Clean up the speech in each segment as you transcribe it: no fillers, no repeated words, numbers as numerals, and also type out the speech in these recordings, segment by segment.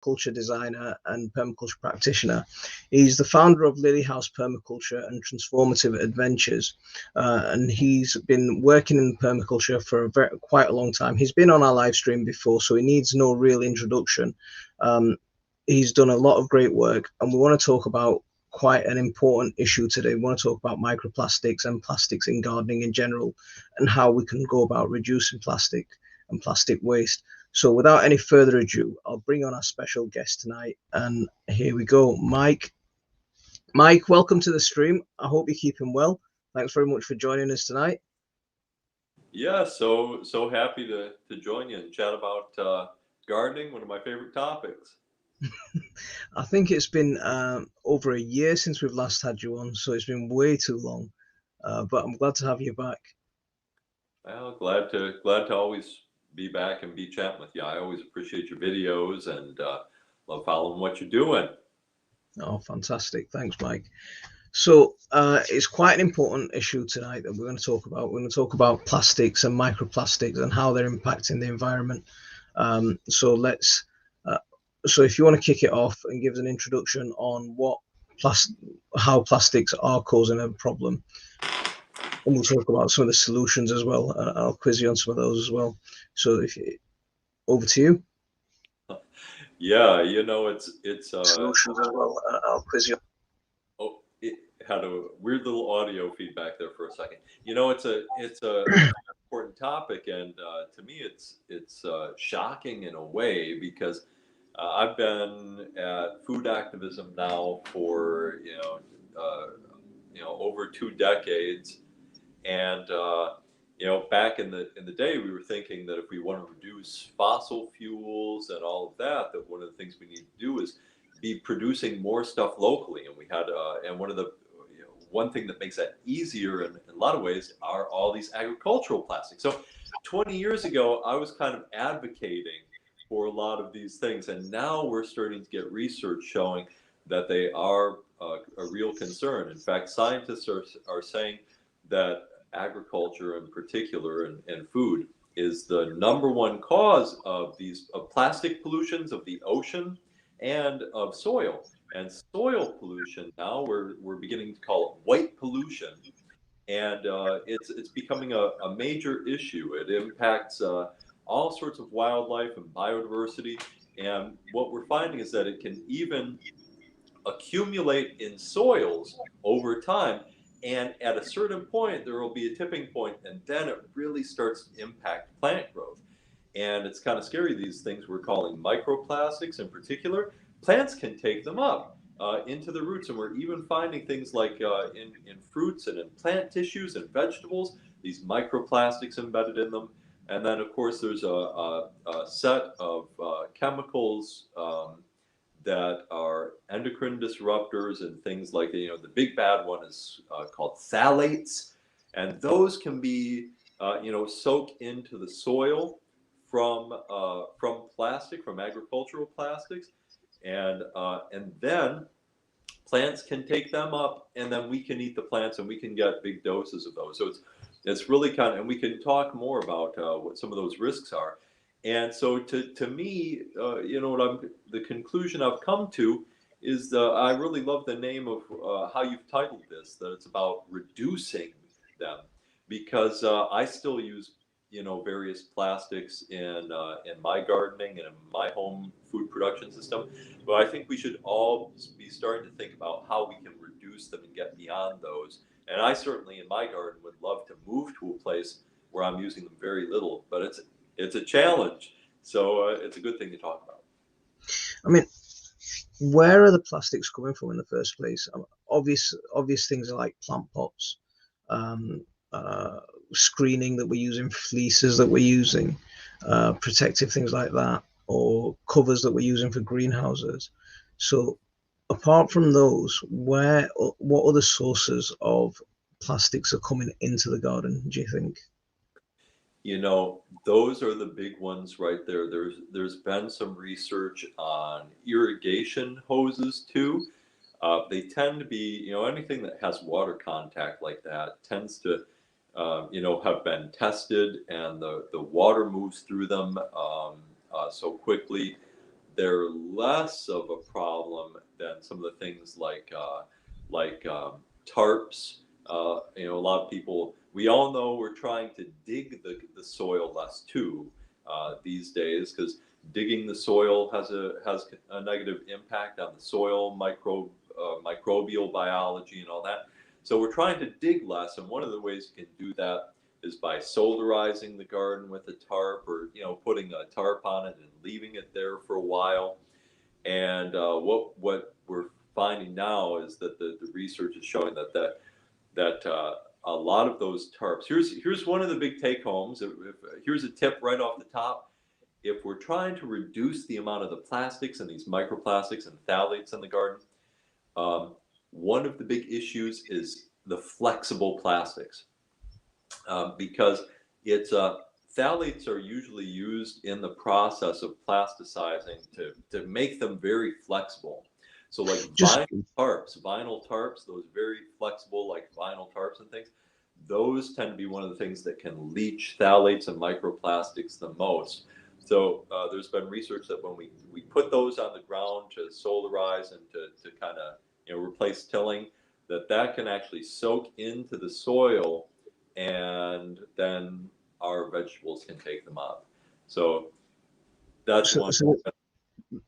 permaculture designer and permaculture practitioner. He's the founder of Lily House Permaculture and Transformative Adventures, and he's been working in permaculture for quite a long time. He's been on our live stream before, so he needs no real introduction. He's done a lot of great work, and we want to talk about quite an important issue today. We want to talk about microplastics and plastics in gardening in general, and how we can go about reducing plastic and plastic waste. So without any further ado, I'll bring on our special guest tonight, and here we go. Mike, welcome to the stream. I hope you're keeping well. Thanks very much for joining us tonight. Yeah, so happy to join you and chat about gardening, one of my favorite topics. I think it's been over a year since we've last had you on, so it's been way too long. But I'm glad to have you back. Well, glad to always be back and be chatting with you. I always appreciate your videos and love following what you're doing. Oh, fantastic. Thanks, Mike. So it's quite an important issue tonight that we're going to talk about. We're going to talk about plastics and microplastics and how they're impacting the environment. So if you want to kick it off and give us an introduction on how plastics are causing a problem, and we'll talk about some of the solutions as well. I'll quiz you on some of those as well. So over to you. Yeah, it's solutions as well. I'll quiz you. Oh, it had a weird little audio feedback there for a second. It's a important topic, and to me, it's shocking in a way because I've been at food activism now for over 2 decades, and back in the day, we were thinking that if we want to reduce fossil fuels and all of that, that one of the things we need to do is be producing more stuff locally, and we had and one thing that makes that easier in a lot of ways are all these agricultural plastics. So 20 years ago, I was kind of advocating for a lot of these things, and now we're starting to get research showing that they are a real concern. In fact, scientists are saying that agriculture in particular and food is the #1 cause of plastic pollutions of the ocean and of soil. And soil pollution now we're beginning to call it white pollution, and it's becoming a major issue. It impacts all sorts of wildlife and biodiversity, and what we're finding is that it can even accumulate in soils over time, and at a certain point there will be a tipping point, and then it really starts to impact plant growth. And it's kind of scary, these things we're calling microplastics in particular. Plants can take them up into the roots, and we're even finding things like in fruits and in plant tissues and vegetables, these microplastics embedded in them. And then, of course, there's a set of chemicals that are endocrine disruptors and things like the big bad one is called phthalates, and those can be soak into the soil from agricultural plastics, and then plants can take them up, and then we can eat the plants, and we can get big doses of those. So it's really kind of, and we can talk more about what some of those risks are. And so to me, the conclusion I've come to is I really love the name of how you've titled this, that it's about reducing them, because I still use various plastics in my gardening and in my home food production system. But I think we should all be starting to think about how we can reduce them and get beyond those. And I certainly in my garden would love to move to a place where I'm using them very little, but it's a challenge. So it's a good thing to talk about. I mean, where are the plastics coming from in the first place? Obvious things are like plant pots, screening that we're using, fleeces that we're using, protective things like that, or covers that we're using for greenhouses. So apart from those, what other sources of plastics are coming into the garden, do you think? Those are the big ones right there. There's been some research on irrigation hoses too. They tend to be, anything that has water contact like that tends to, have been tested, and the water moves through them so quickly they're less of a problem than some of the things like tarps. A lot of people, we all know we're trying to dig the soil less too these days, because digging the soil has a negative impact on the soil microbial biology and all that. So we're trying to dig less, and one of the ways you can do that is by solarizing the garden with a tarp, or putting a tarp on it and leaving it there for a while. And what we're finding now is that the research is showing that a lot of those tarps. Here's one of the big take homes. Here's a tip right off the top. If we're trying to reduce the amount of the plastics and these microplastics and phthalates in the garden, one of the big issues is the flexible plastics, because phthalates are usually used in the process of plasticizing to make them very flexible. So like vinyl tarps, those very flexible like vinyl tarps and things, those tend to be one of the things that can leach phthalates and microplastics the most. So there's been research that when we put those on the ground to solarize and to kind of replace tilling, that can actually soak into the soil, and then our vegetables can take them up. So that's one. So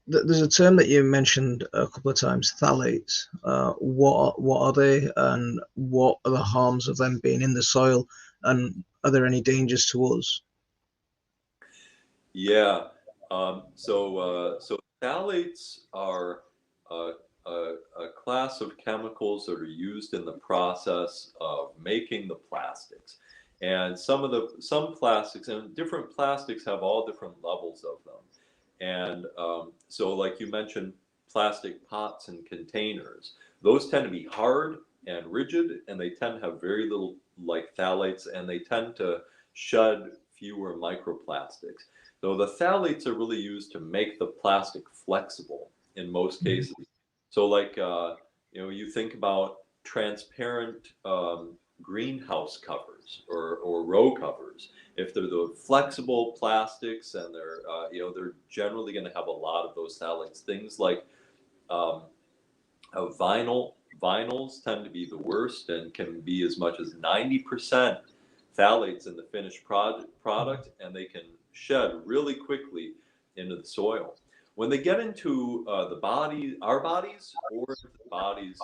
there's a term that you mentioned a couple of times, phthalates. What are they, and what are the harms of them being in the soil, and are there any dangers to us? Yeah. So phthalates are a class of chemicals that are used in the process of making the plastics. And some plastics, and different plastics have all different levels of them. And so like you mentioned, plastic pots and containers, those tend to be hard and rigid, and they tend to have very little like phthalates, and they tend to shed fewer microplastics. So the phthalates are really used to make the plastic flexible in most cases. So like, you think about transparent greenhouse covers or row covers. If they're the flexible plastics, and they're generally going to have a lot of those phthalates. Things like vinyls tend to be the worst, and can be as much as 90% phthalates in the finished product, and they can shed really quickly into the soil. When they get into our bodies, or the bodies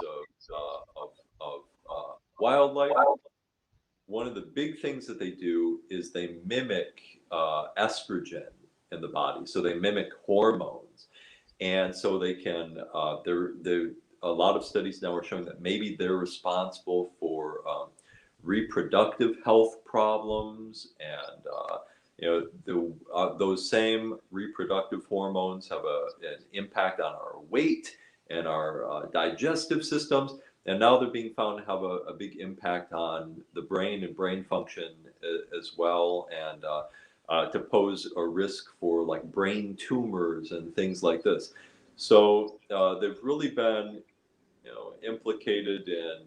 of wildlife, one of the big things that they do is they mimic estrogen in the body. So they mimic hormones, and so they can. A lot of studies now are showing that maybe they're responsible for reproductive health problems, and those same reproductive hormones have an impact on our weight and our digestive systems. And now they're being found to have a big impact on the brain and brain function as well, and to pose a risk for like brain tumors and things like this. So they've really been, implicated in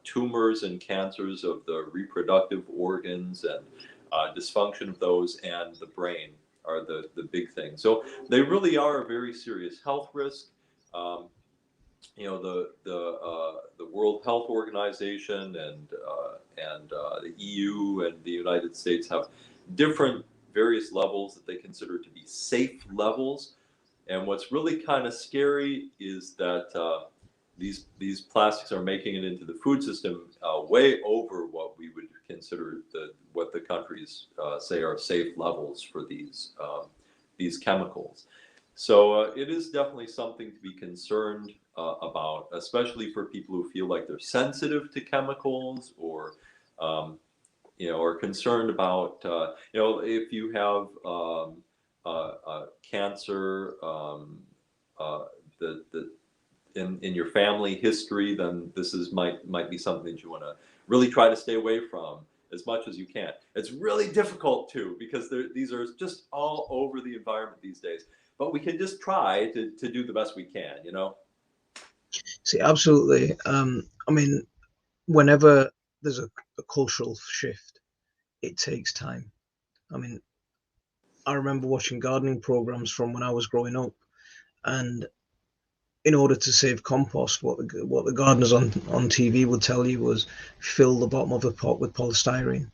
tumors and cancers of the reproductive organs, and dysfunction of those, and the brain are the big things. So they really are a very serious health risk. The World Health Organization and the EU and the United States have different various levels that they consider to be safe levels. And what's really kind of scary is that these plastics are making it into the food system way over what we would consider what the countries say are safe levels for these chemicals. So it is definitely something to be concerned about, especially for people who feel like they're sensitive to chemicals, or are concerned about if you have cancer, in your family history, then this might be something that you want to really try to stay away from as much as you can. It's really difficult too, because these are just all over the environment these days. But we can just try to do the best we can, See, absolutely. I mean, whenever there's a cultural shift, it takes time. I mean, I remember watching gardening programs from when I was growing up, and in order to save compost, what the gardeners on TV would tell you was fill the bottom of the pot with polystyrene,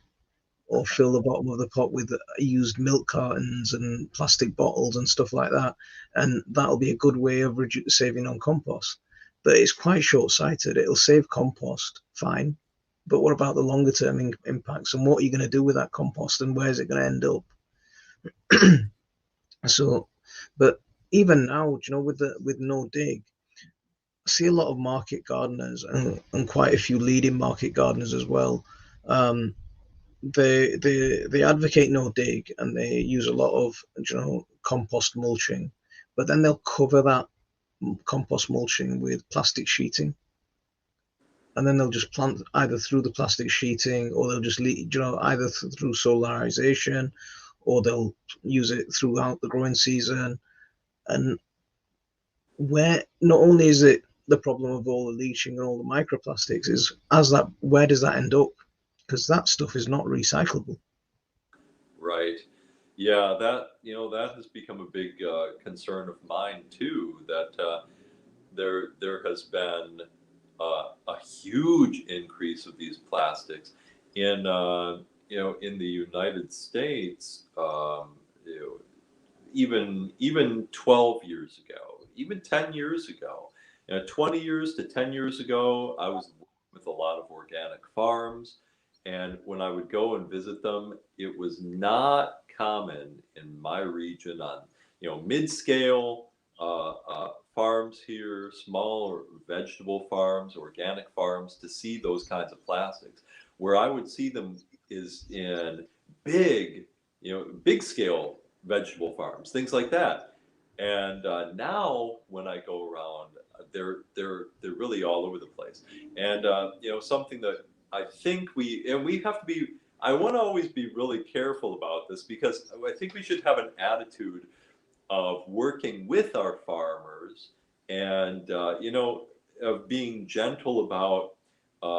or fill the bottom of the pot with used milk cartons and plastic bottles and stuff like that, and that'll be a good way of saving on compost. But it's quite short-sighted. It'll save compost, fine, but what about the longer term impacts, and what are you going to do with that compost, and where's it going to end up? So, but even now, you know, with no dig, I see a lot of market gardeners and quite a few leading market gardeners as well. Um, they advocate no dig, and they use a lot of, you know, compost mulching, but then they'll cover that compost mulching with plastic sheeting, and then they'll just plant either through the plastic sheeting, or they'll just leave, you know, either through solarization, or they'll use it throughout the growing season. And where not only is it the problem of all the leaching and all the microplastics, is as that, where does that end up? Because that stuff is not recyclable. Right. Yeah, that that has become a big concern of mine too. That there has been a huge increase of these plastics in in the United States. You know, even 12 years ago, even 10 years ago, 20 years to 10 years ago, I was with a lot of organic farms, and when I would go and visit them, it was not common in my region on mid-scale farms here, small vegetable farms, organic farms, to see those kinds of plastics. Where I would see them is in big, big scale vegetable farms, things like that. And now when I go around, they're really all over the place. And something that I think we have to be. I want to always be really careful about this, because I think we should have an attitude of working with our farmers, and of being gentle about,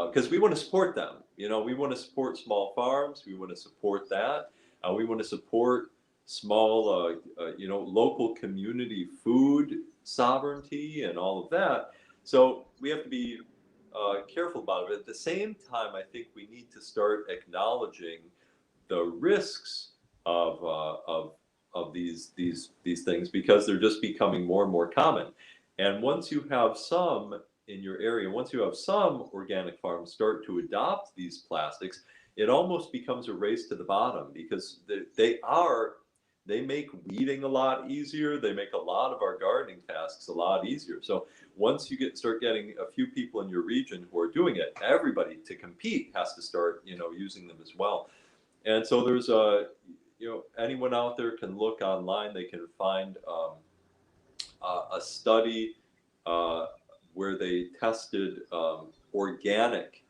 because we want to support them. We want to support small farms. We want to support that. We want to support small, local community food sovereignty and all of that. So we have to be careful about it. At the same time, I think we need to start acknowledging the risks of these things, because they're just becoming more and more common. And once you have some in your area, once you have some organic farms start to adopt these plastics, it almost becomes a race to the bottom, because they make weeding a lot easier. They make a lot of our gardening tasks a lot easier. So once you start getting a few people in your region who are doing it, everybody to compete has to start using them as well. And so there's anyone out there can look online. They can find a study where they tested organic.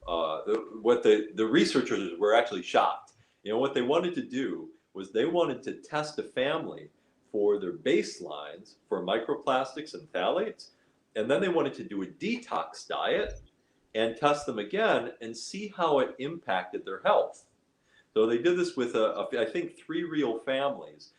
What the researchers were actually shocked. What they wanted to do was they wanted to test a family for their baselines for microplastics and phthalates, and then they wanted to do a detox diet and test them again and see how it impacted their health. So they did this with I think 3 real families.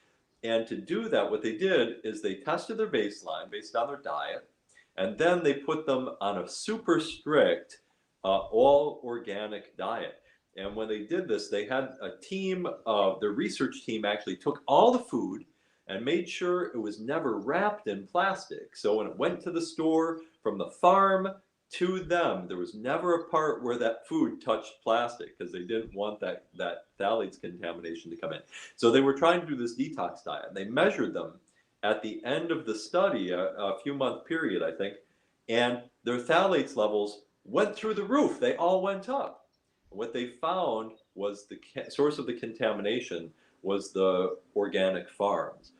And to do that, what they did is they tested their baseline based on their diet, and then they put them on a super strict all organic diet. And when they did this, they had a team of the research team actually took all the food and made sure it was never wrapped in plastic. So when it went to the store from the farm to them, there was never a part where that food touched plastic, because they didn't want that phthalates contamination to come in. So they were trying to do this detox diet. They measured them at the end of the study, a few month period, I think, and their phthalates levels went through the roof. They all went up. What they found was the source of the contamination was the organic farms.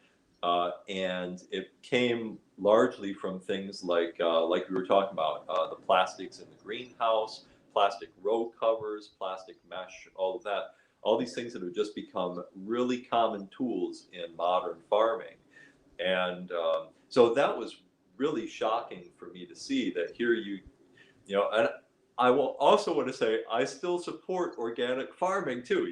And it came largely from things like we were talking about, the plastics in the greenhouse, plastic row covers, plastic mesh, all of that. All these things that have just become really common tools in modern farming. And so that was really shocking for me to see that here and I will also want to say I still support organic farming too,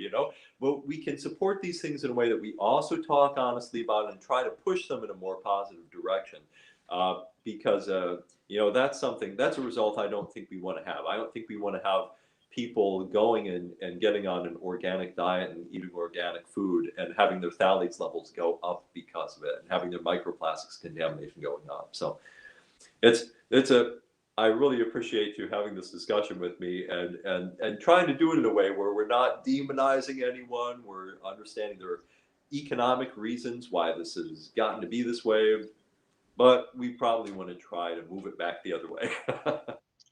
but we can support these things in a way that we also talk honestly about and try to push them in a more positive direction. Because that's a result I don't think we want to have. I don't think we want to have people going and getting on an organic diet and eating organic food and having their phthalates levels go up because of it and having their microplastics contamination going up. So it's a I really appreciate you having this discussion with me and trying to do it in a way where we're not demonizing anyone. We're understanding there are economic reasons why this has gotten to be this way, but we probably want to try to move it back the other way.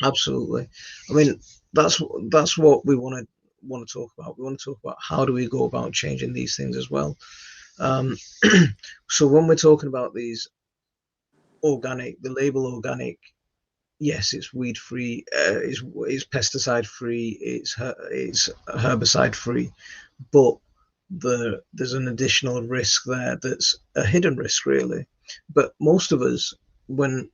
Absolutely. I mean, that's what we want to talk about. We want to talk about how do we go about changing these things as well. Um, so when we're talking about these organic, the label organic, yes, it's weed free, it's pesticide free, it's herbicide free, but there's an additional risk there that's a hidden risk really. But most of us, when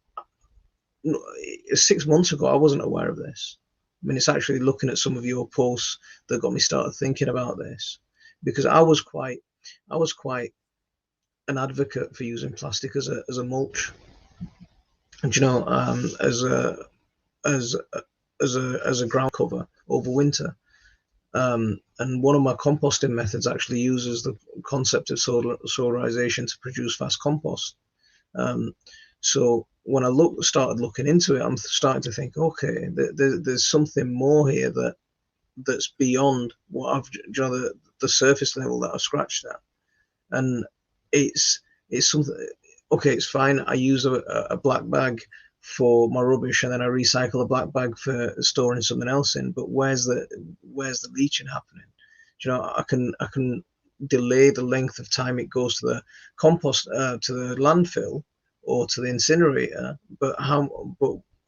6 months ago, I wasn't aware of this. I mean, it's actually looking at some of your posts that got me started thinking about this, because I was quite an advocate for using plastic as a mulch, and as a ground cover over winter. And one of my composting methods actually uses the concept of solarization to produce fast compost. Um, so when I started looking into it, I'm starting to think, okay, there's something more here that's beyond what the surface level that I've scratched at, and it's something. Okay, it's fine. I use a black bag for my rubbish, and then I recycle a black bag for storing something else in. But where's the leaching happening? I can delay the length of time it goes to the compost, to the landfill, or to the incinerator. But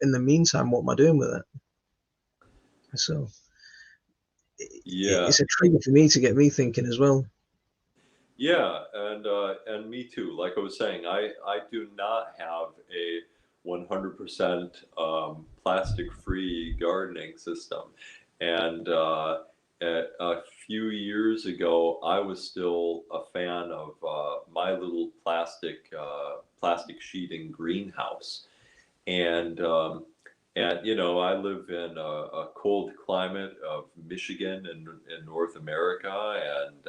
in the meantime, what am I doing with it? So Yeah. it's a trigger for me to get me thinking as well. Yeah, and me too. Like I was saying, I do not have a 100% plastic-free gardening system, and a few years ago, I was still a fan of my little plastic sheeting greenhouse, and I live in a cold climate of Michigan in North America, and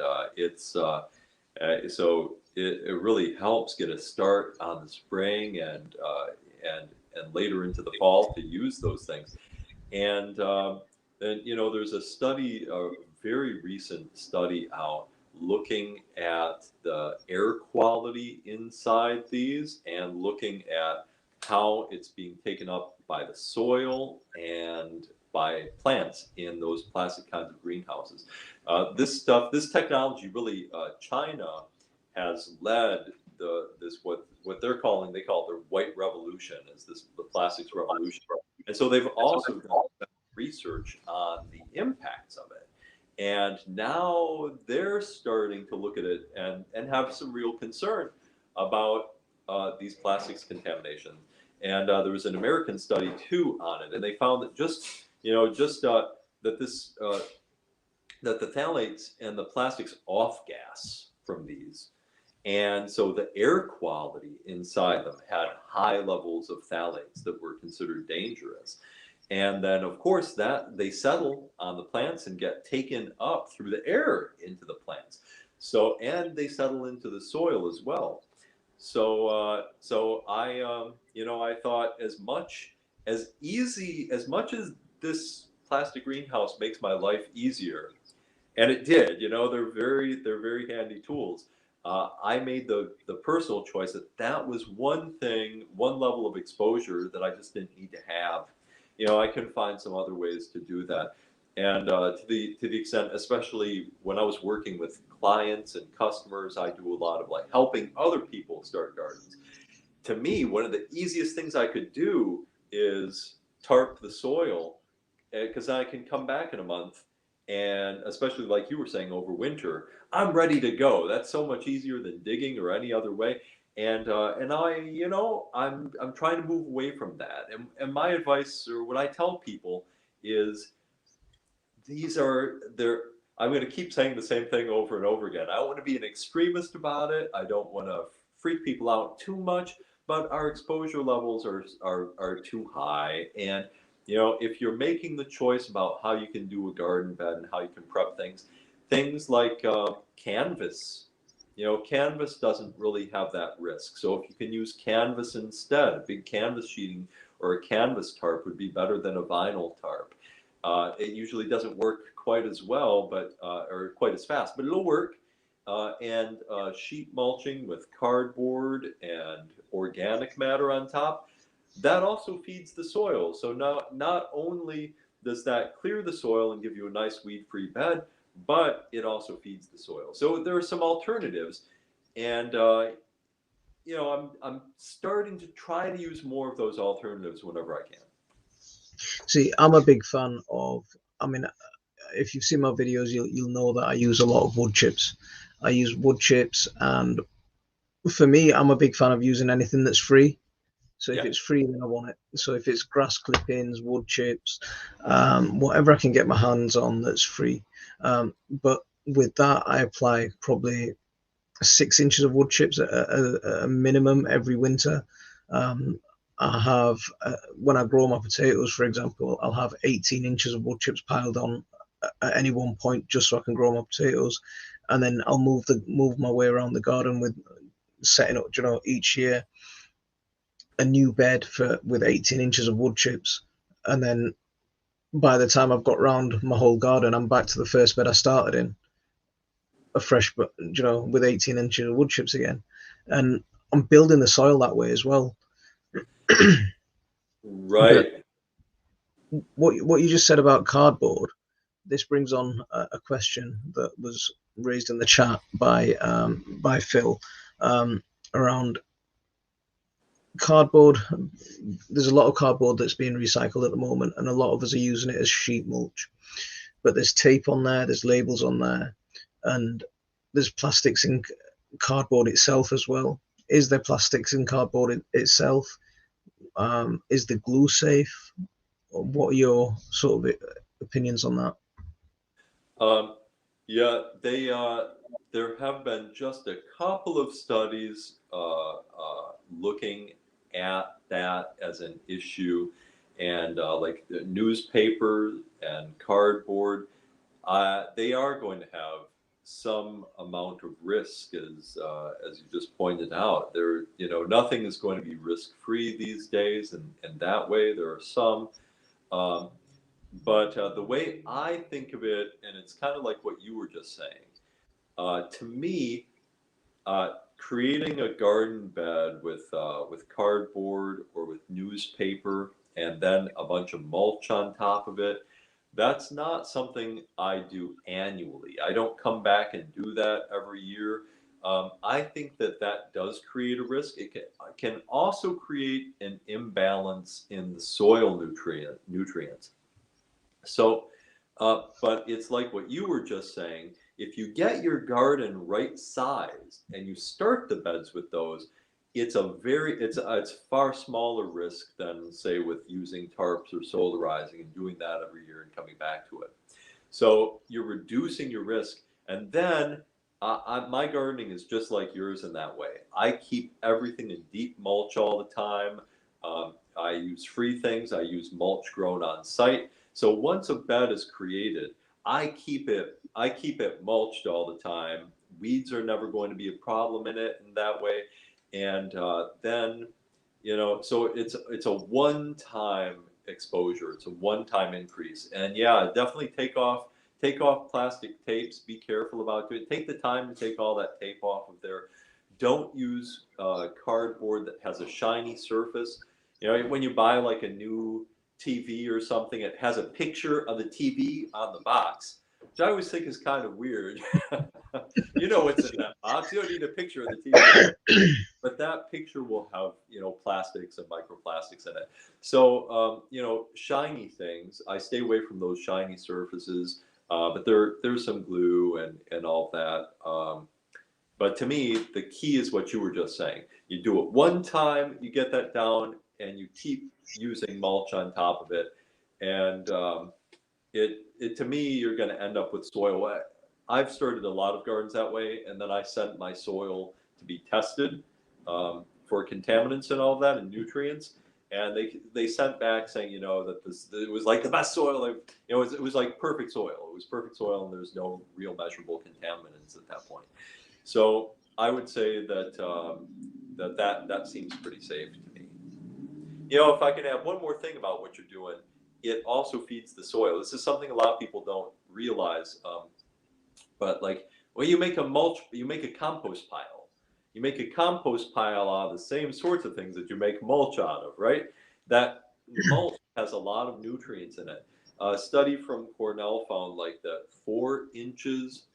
so it really helps get a start on the spring and later into the fall to use those things. And there's a very recent study out looking at the air quality inside these and looking at how it's being taken up by the soil and by plants in those plastic kinds of greenhouses. This technology really, China has led they call it their white revolution, is the plastics revolution. And so they've also done research on the impacts of it. And now they're starting to look at it and have some real concern about these plastics contamination. And there was an American study too on it, and they found that that this that the phthalates and the plastics off gas from these, and so the air quality inside them had high levels of phthalates that were considered dangerous. And then, of course, that they settle on the plants and get taken up through the air into the plants. So, and they settle into the soil as well. So I thought as much as this plastic greenhouse makes my life easier, and it did. They're very handy tools. I made the personal choice that was one level of exposure that I just didn't need to have. I can find some other ways to do that. And to the extent, especially when I was working with clients and customers, I do a lot of like helping other people start gardens. To me, one of the easiest things I could do is tarp the soil, because I can come back in a month, and especially like you were saying, over winter, I'm ready to go. That's so much easier than digging or any other way. And I'm trying to move away from that. And my advice, or what I tell people, is I'm going to keep saying the same thing over and over again. I don't want to be an extremist about it. I don't want to freak people out too much, but our exposure levels are too high. And if you're making the choice about how you can do a garden bed and how you can prep things like canvas. Canvas doesn't really have that risk. So if you can use canvas instead, a big canvas sheeting or a canvas tarp would be better than a vinyl tarp. It usually doesn't work quite as well, or quite as fast, but it'll work. And sheet mulching with cardboard and organic matter on top, that also feeds the soil. So not only does that clear the soil and give you a nice weed-free bed, but it also feeds the soil. So there are some alternatives, and I'm starting to try to use more of those alternatives whenever I can. See, I'm a big fan of, if you've seen my videos, you'll know that I use a lot of wood chips. I use wood chips, and for me, I'm a big fan of using anything that's free. So if it's free, then I want it. So if it's grass clippings, wood chips, whatever I can get my hands on that's free. But with that, I apply probably 6 inches of wood chips at a minimum every winter. I have, when I grow my potatoes, for example, I'll have 18 inches of wood chips piled on at any one point just so I can grow my potatoes. And then I'll move my way around the garden with setting up, each year a new bed with 18 inches of wood chips. And then by the time I've got round my whole garden, I'm back to the first bed I started in, a fresh, with 18 inches of wood chips again. And I'm building the soil that way as well. Right. But what you just said about cardboard, this brings on a question that was raised in the chat by Phil, around cardboard. There's a lot of cardboard that's being recycled at the moment, and a lot of us are using it as sheet mulch. But there's tape on there, there's labels on there, and there's plastics in cardboard itself as well. Is there plastics in cardboard itself? Is the glue safe? What are your sort of opinions on that? Yeah, there have been just a couple of studies looking at that as an issue, and like the newspaper and cardboard, they are going to have some amount of risk, as you just pointed out. Nothing is going to be risk-free these days, and that way there are some. But the way I think of it, and it's kind of like what you were just saying, to me, creating a garden bed with cardboard or with newspaper and then a bunch of mulch on top of it, that's not something I do annually. I don't come back and do that every year. I think that does create a risk. It can also create an imbalance in the soil nutrients. So, but it's like what you were just saying. If you get your garden right sized and you start the beds with those, it's far smaller risk than, say, with using tarps or solarizing and doing that every year and coming back to it. So you're reducing your risk. And then my gardening is just like yours in that way. I keep everything in deep mulch all the time. I use free things. I use mulch grown on site. So once a bed is created, I keep it mulched all the time. Weeds are never going to be a problem in it in that way. And then, so it's a one-time exposure. It's a one-time increase. And yeah, definitely take off plastic tapes. Be careful about it. Take the time to take all that tape off of there. Don't use cardboard that has a shiny surface. When you buy like a new TV or something, it has a picture of the TV on the box, which I always think is kind of weird. What's in that box. You don't need a picture of the TV, but that picture will have plastics and microplastics in it. So shiny things, I stay away from those shiny surfaces. But there's some glue and all that. But to me, the key is what you were just saying. You do it one time, you get that down, and you keep using mulch on top of it. And it to me, you're going to end up with soil. I've started a lot of gardens that way, and then I sent my soil to be tested for contaminants and all of that and nutrients. And they sent back saying, you know, that it was like the best soil. You know, it was like perfect soil. It was perfect soil, and there's no real measurable contaminants at that point. So I would say that that seems pretty safe to me. You know, if I can add one more thing about what you're doing, it also feeds the soil. This is something a lot of people don't realize. But like when you make a compost pile. You make a compost pile out of the same sorts of things that you make mulch out of, right? That mulch has a lot of nutrients in it. A study from Cornell found like that 4 inches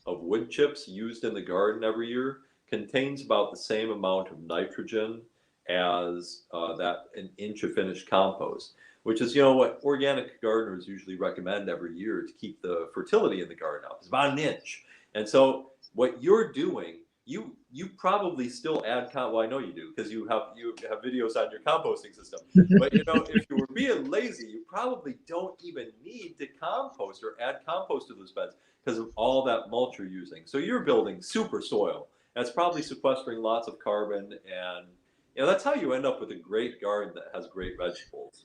of wood chips used in the garden every year contains about the same amount of nitrogen as that an inch of finished compost, which is, you know, what organic gardeners usually recommend every year to keep the fertility in the garden up. It's about an inch. And so what you're doing, you probably still add well, I know you do because you have videos on your composting system. But you know, if you were being lazy, you probably don't even need to compost or add compost to those beds because of all that mulch you're using. So you're building super soil. That's probably sequestering lots of carbon, and you know that's how you end up with a great garden that has great vegetables.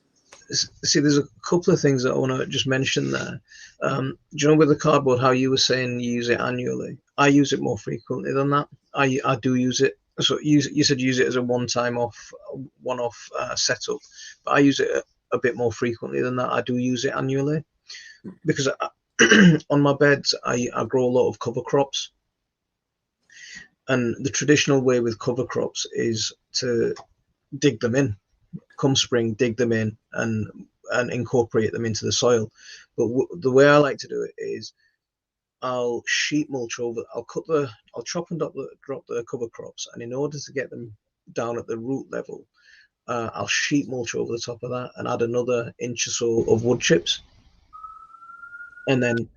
See, there's a couple of things that I want to just mention there. Do you know with the cardboard, how you were saying you use it annually? I use it more frequently than that. I do use it. So you said use it as a one-off setup, but I use it a bit more frequently than that. I do use it annually because on my beds I grow a lot of cover crops, and the traditional way with cover crops is to dig them in. Come spring, dig them in and incorporate them into the soil. But the way I like to do it is I'll sheet mulch over. I'll chop and drop the cover crops, and in order to get them down at the root level, I'll sheet mulch over the top of that and add another inch or so of wood chips. And then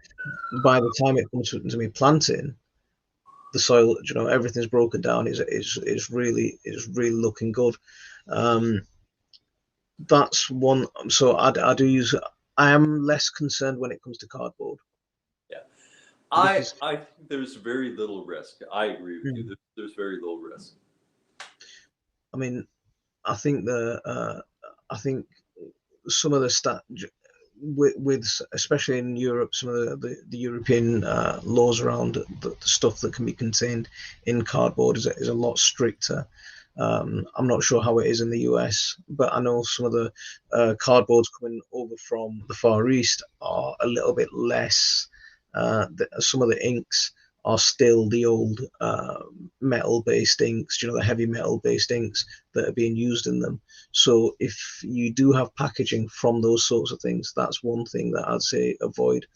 by the time it comes to me planting, the soil, you know, everything's broken down. Is really looking good. That's one. So I do use. I am less concerned when it comes to cardboard. Yeah, I think there's very little risk. I agree with you. There's very little risk. I mean, I think I think some of the with especially in Europe, some of the European laws around the stuff that can be contained in cardboard is a lot stricter. I'm not sure how it is in the US, but I know some of the cardboards coming over from the Far East are a little bit less. Some of the inks are still the old metal-based inks, you know, the heavy metal-based inks that are being used in them. So if you do have packaging from those sorts of things, that's one thing that I'd say avoid.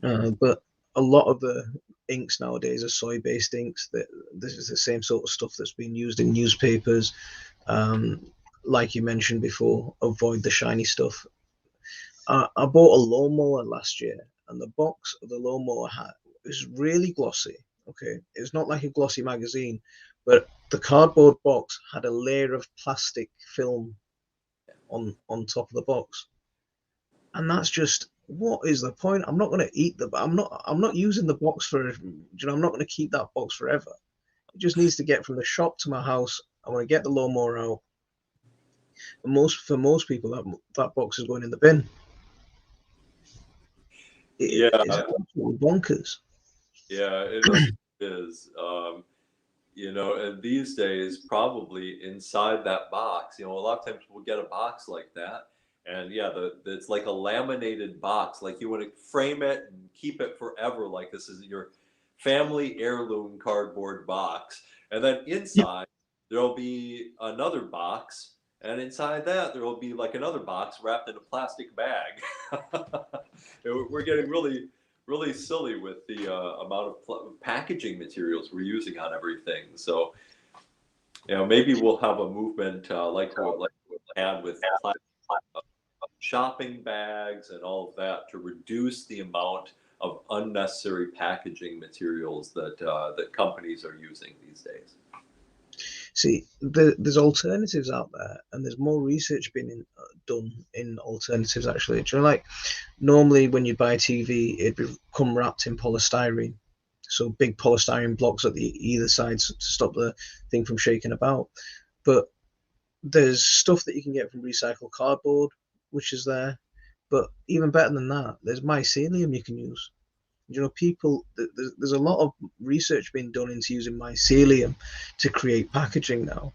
But a lot of the inks nowadays are soy-based inks. This is the same sort of stuff that's been used in newspapers. Like you mentioned before, avoid the shiny stuff. I bought a lawnmower last year, and the box of the lawnmower is really glossy. Okay, it's not like a glossy magazine, but the cardboard box had a layer of plastic film on top of the box, and that's just, what is the point? I'm not going to eat I'm not using the box for, you know, I'm not going to keep that box forever. It just needs to get from the shop to my house. I want to get the lawnmower out. And for most people, that box is going in the bin. Yeah, It's absolutely bonkers. yeah, it is. You know, and these days, probably inside that box, you know, a lot of times we'll get a box like that, and yeah, it's like a laminated box, like you want to frame it and keep it forever, like this is your family heirloom cardboard box, and then inside there'll be another box, and inside that there will be like another box wrapped in a plastic bag. We're getting really silly with the amount of packaging materials we're using on everything. So, you know, maybe we'll have a movement like we had with shopping bags and all of that to reduce the amount of unnecessary packaging materials that that companies are using these days. See, there's alternatives out there, and there's more research being done in alternatives actually. Do you know, like normally when you buy a TV, it'd come wrapped in polystyrene, so big polystyrene blocks at the either sides to stop the thing from shaking about. But there's stuff that you can get from recycled cardboard, which is there. But even better than that, there's mycelium you can use. You know, people, there's a lot of research being done into using mycelium to create packaging now,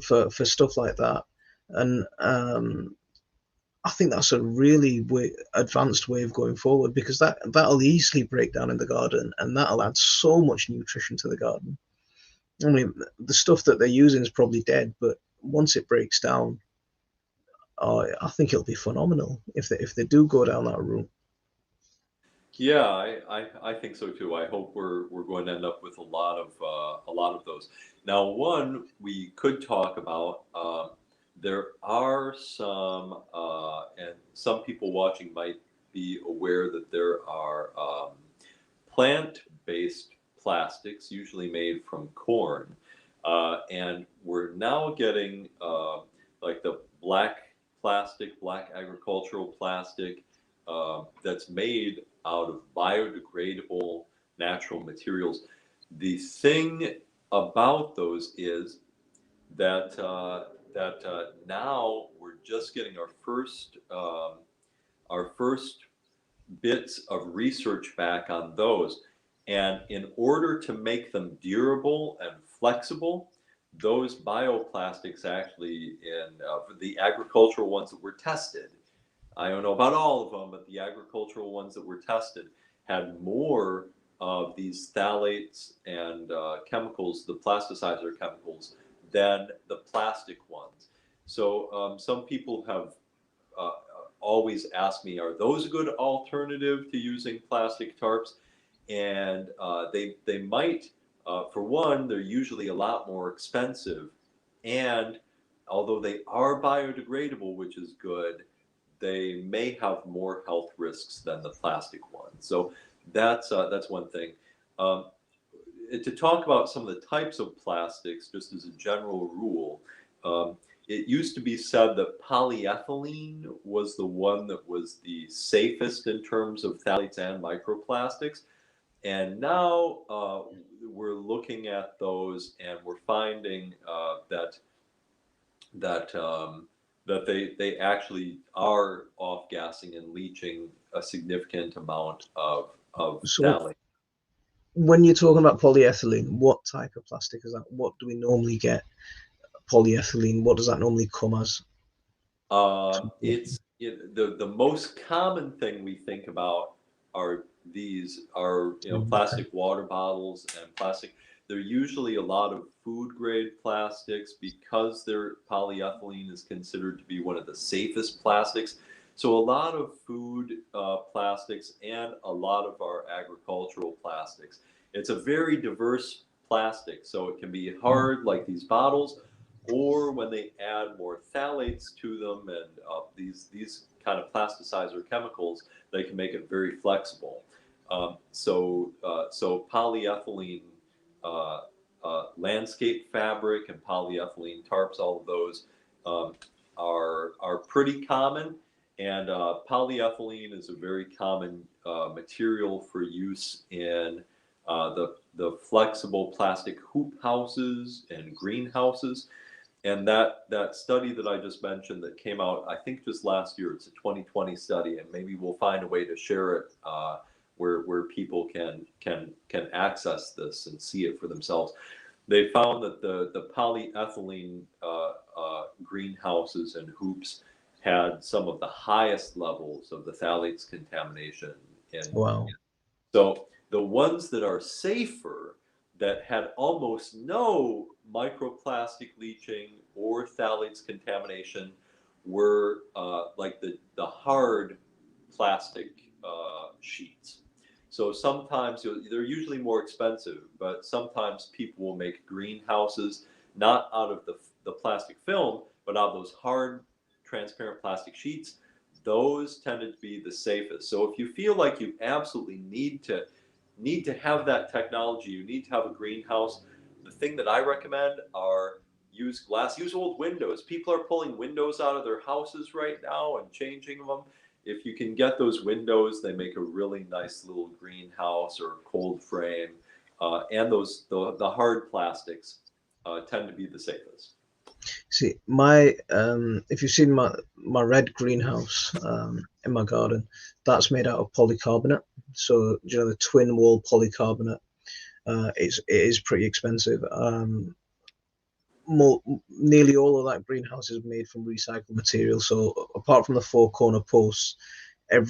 for stuff like that. And I think that's a really advanced way of going forward, because that'll easily break down in the garden, and that'll add so much nutrition to the garden. I mean, the stuff that they're using is probably dead, but once it breaks down, I think it'll be phenomenal if they do go down that route. Yeah, I think so too. I hope we're going to end up with a lot of those. Now, one we could talk about. There are some, and some people watching might be aware that there are plant-based plastics, usually made from corn, and we're now getting like the black agricultural plastic that's made out of biodegradable natural materials. The thing about those is that now we're just getting our first bits of research back on those, and in order to make them durable and flexible, those bioplastics actually in the agricultural ones that were tested, I don't know about all of them, but the agricultural ones that were tested had more of these phthalates and chemicals, the plasticizer chemicals, than the plastic ones. So some people have always asked me, are those a good alternative to using plastic tarps? And they might, for one, they're usually a lot more expensive. And although they are biodegradable, which is good, they may have more health risks than the plastic ones. So that's one thing. Um, to talk about some of the types of plastics, just as a general rule, it used to be said that polyethylene was the one that was the safest in terms of phthalates and microplastics. And now we're looking at those, and we're finding that they actually are off gassing and leaching a significant amount of So phthalate. when you're talking about polyethylene, what type of plastic is that? What do we normally get? Polyethylene, what does that normally come as? The most common thing we think about are these are Okay. plastic water bottles and plastic. They're usually a lot of food grade plastics because their polyethylene is considered to be one of the safest plastics. So a lot of food plastics and a lot of our agricultural plastics. It's a very diverse plastic, so it can be hard like these bottles, or when they add more phthalates to them and these kind of plasticizer chemicals, they can make it very flexible. So polyethylene landscape fabric and polyethylene tarps, all of those are pretty common. And polyethylene is a very common material for use in the flexible plastic hoop houses and greenhouses. And that study that I just mentioned that came out, I think just last year, it's a 2020 study, and maybe we'll find a way to share it where people can access this and see it for themselves. They found that the polyethylene greenhouses and hoops had some of the highest levels of the phthalates contamination in. Wow. So the ones that are safer, that had almost no microplastic leaching or phthalates contamination, were like the hard plastic sheets. So sometimes they're usually more expensive, but sometimes people will make greenhouses not out of the plastic film, but out of those hard transparent plastic sheets. Those tended to be the safest. So if you feel like you absolutely need to have that technology, you need to have a greenhouse, the thing that I recommend are use glass, use old windows. People are pulling windows out of their houses right now and changing them. If you can get those windows, they make a really nice little greenhouse or cold frame. And the hard plastics tend to be the safest. See, my if you've seen my red greenhouse in my garden, that's made out of polycarbonate. So you know the twin wall polycarbonate. It is pretty expensive. Nearly all of that greenhouse is made from recycled material. So apart from the four corner posts,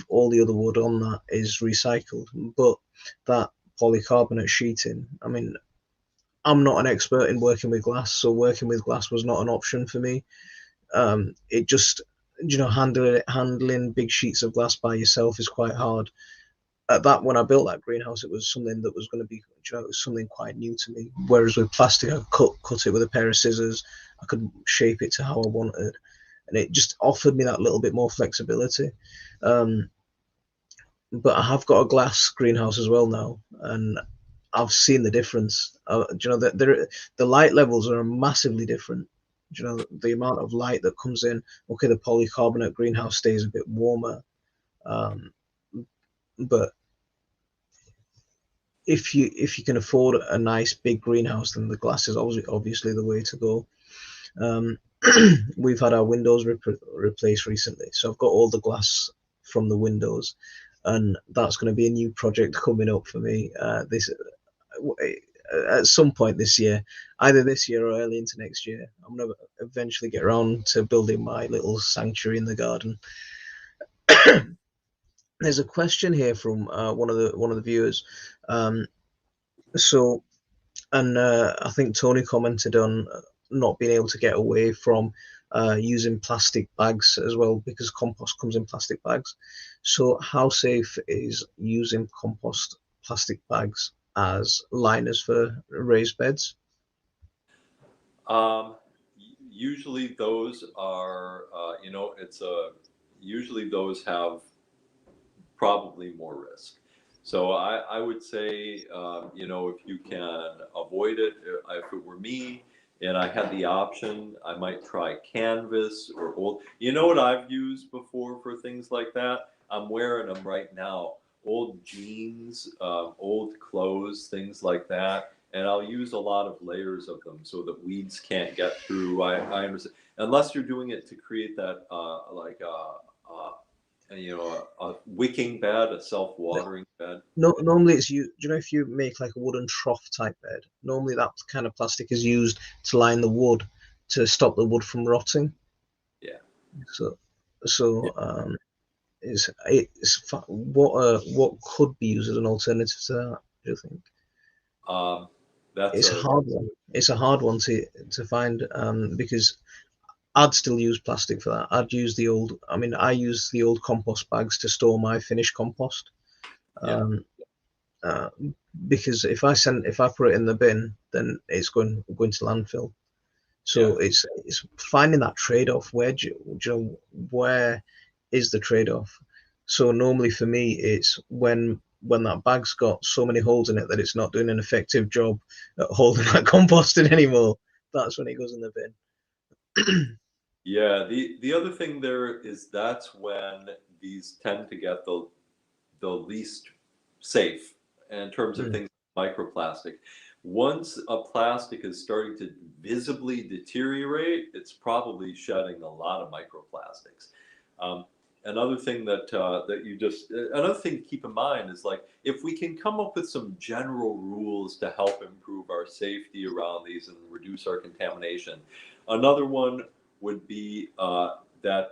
all the other wood on that is recycled. But that polycarbonate sheeting, I mean, I'm not an expert in working with glass, so working with glass was not an option for me. It just, you know, handling big sheets of glass by yourself is quite hard. At that, when I built that greenhouse, it was something that was going to be, you know, it was something quite new to me. Whereas with plastic, I could cut it with a pair of scissors. I could shape it to how I wanted, and it just offered me that little bit more flexibility. Um, but I have got a glass greenhouse as well now, and I've seen the difference. You know that the light levels are massively different. You know the amount of light that comes in. Okay, the polycarbonate greenhouse stays a bit warmer, um, but if you can afford a nice big greenhouse, then the glass is obviously the way to go. Um, we've had our windows replaced recently, so I've got all the glass from the windows, and that's going to be a new project coming up for me. This at some point this year, either this year or early into next year, I'm going to eventually get around to building my little sanctuary in the garden. There's a question here from one of the viewers. Um, so, and I think Tony commented on not being able to get away from using plastic bags as well because compost comes in plastic bags. So, how safe is using compost plastic bags as liners for raised beds? Um, Usually those are, usually those have probably more risk. So I would say, if you can avoid it, if it were me and I had the option, I might try canvas or old. You know what I've used before for things like that? I'm wearing them right now. Old jeans, old clothes, things like that. And I'll use a lot of layers of them so that weeds can't get through. I understand. Unless you're doing it to create that, a wicking bed, a self-watering bed. No, normally it's you. Do you know if you make like a wooden trough type bed? Normally that kind of plastic is used to line the wood to stop the wood from rotting. Yeah. So, Yeah. so what could be used as an alternative to that? Do you think? Um, that's It's a a hard one. It's a hard one to find because I'd still use plastic for that. I'd use the old. I mean, I use the old compost bags to store my finished compost. yeah, Um, uh, because if I put it in the bin, then it's going to landfill. yeah. So it's finding that trade off. Where is the trade off? So normally for me, it's when that bag's got so many holes in it that it's not doing an effective job at holding that compost in anymore. That's when it goes in the bin. Yeah, the other thing there is that's when these tend to get the least safe in terms of Mm. things like microplastic. Once a plastic is starting to visibly deteriorate, it's probably shedding a lot of microplastics. Um, another thing another thing to keep in mind is like if we can come up with some general rules to help improve our safety around these and reduce our contamination. Another one would be that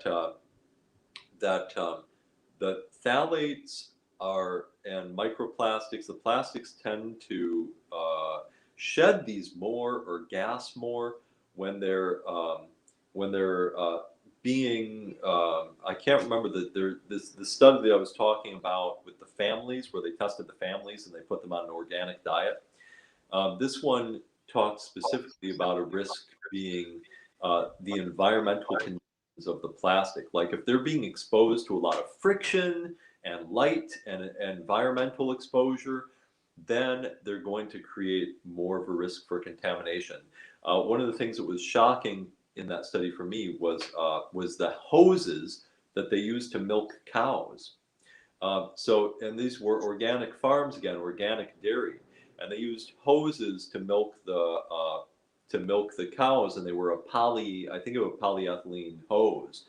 the phthalates are and microplastics. The plastics tend to shed these more or gas more when they're being. I can't remember the study that I was talking about with the families where they tested the families and they put them on an organic diet. This one talks specifically about a risk being the environmental conditions of the plastic. Like if they're being exposed to a lot of friction and light and environmental exposure, then they're going to create more of a risk for contamination. One of the things that was shocking in that study for me was the hoses that they used to milk cows. And these were organic farms again, organic dairy, and they used hoses to milk the cows, and they were I think it was a polyethylene hose,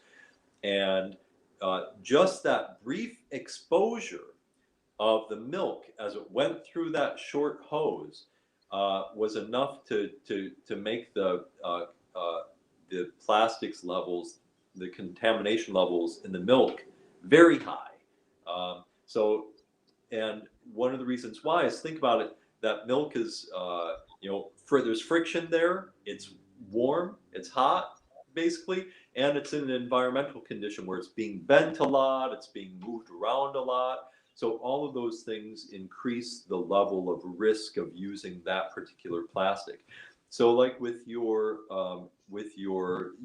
and just that brief exposure of the milk as it went through that short hose was enough to make the plastics levels, the contamination levels in the milk very high. So, and one of the reasons why is, think about it, that milk is, there's friction there, it's warm, it's hot, basically, and it's in an environmental condition where it's being bent a lot, it's being moved around a lot. So all of those things increase the level of risk of using that particular plastic. So like with your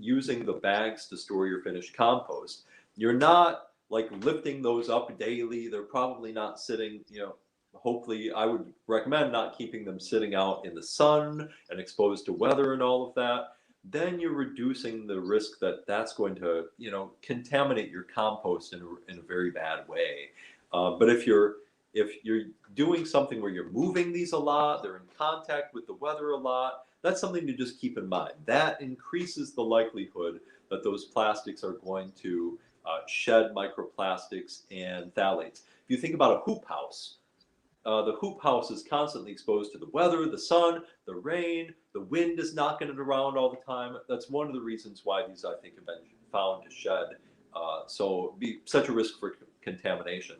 using the bags to store your finished compost, you're not like lifting those up daily. They're probably not sitting, hopefully I would recommend not keeping them sitting out in the sun and exposed to weather and all of that. Then you're reducing the risk that that's going to, contaminate your compost in a very bad way. But if you're doing something where you're moving these a lot, they're in contact with the weather a lot, that's something to just keep in mind. That increases the likelihood that those plastics are going to shed microplastics and phthalates. If you think about a hoop house, the hoop house is constantly exposed to the weather, the sun, the rain, the wind is knocking it around all the time. That's one of the reasons why these, I think, have been found to shed. So be such a risk for contamination.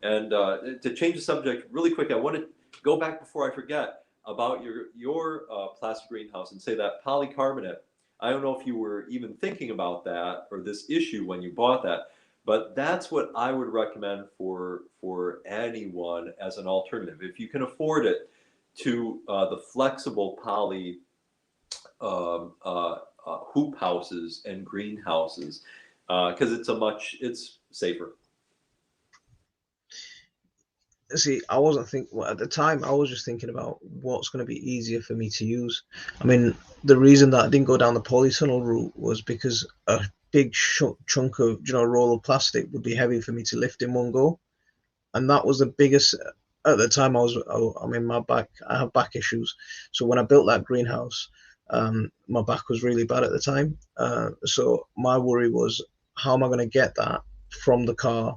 And to change the subject really quick, I want to go back before I forget about your plastic greenhouse and say that polycarbonate. I don't know if you were even thinking about that or this issue when you bought that, but that's what I would recommend for anyone as an alternative. If you can afford it, to the flexible poly hoop houses and greenhouses, because it's safer. See, I wasn't thinking, well, at the time, I was just thinking about what's going to be easier for me to use. I mean, the reason that I didn't go down the polytunnel route was because a big chunk of, roll of plastic would be heavy for me to lift in one go. And that was the biggest, at the time, I mean, I have back issues. So when I built that greenhouse, my back was really bad at the time. So my worry was, how am I going to get that from the car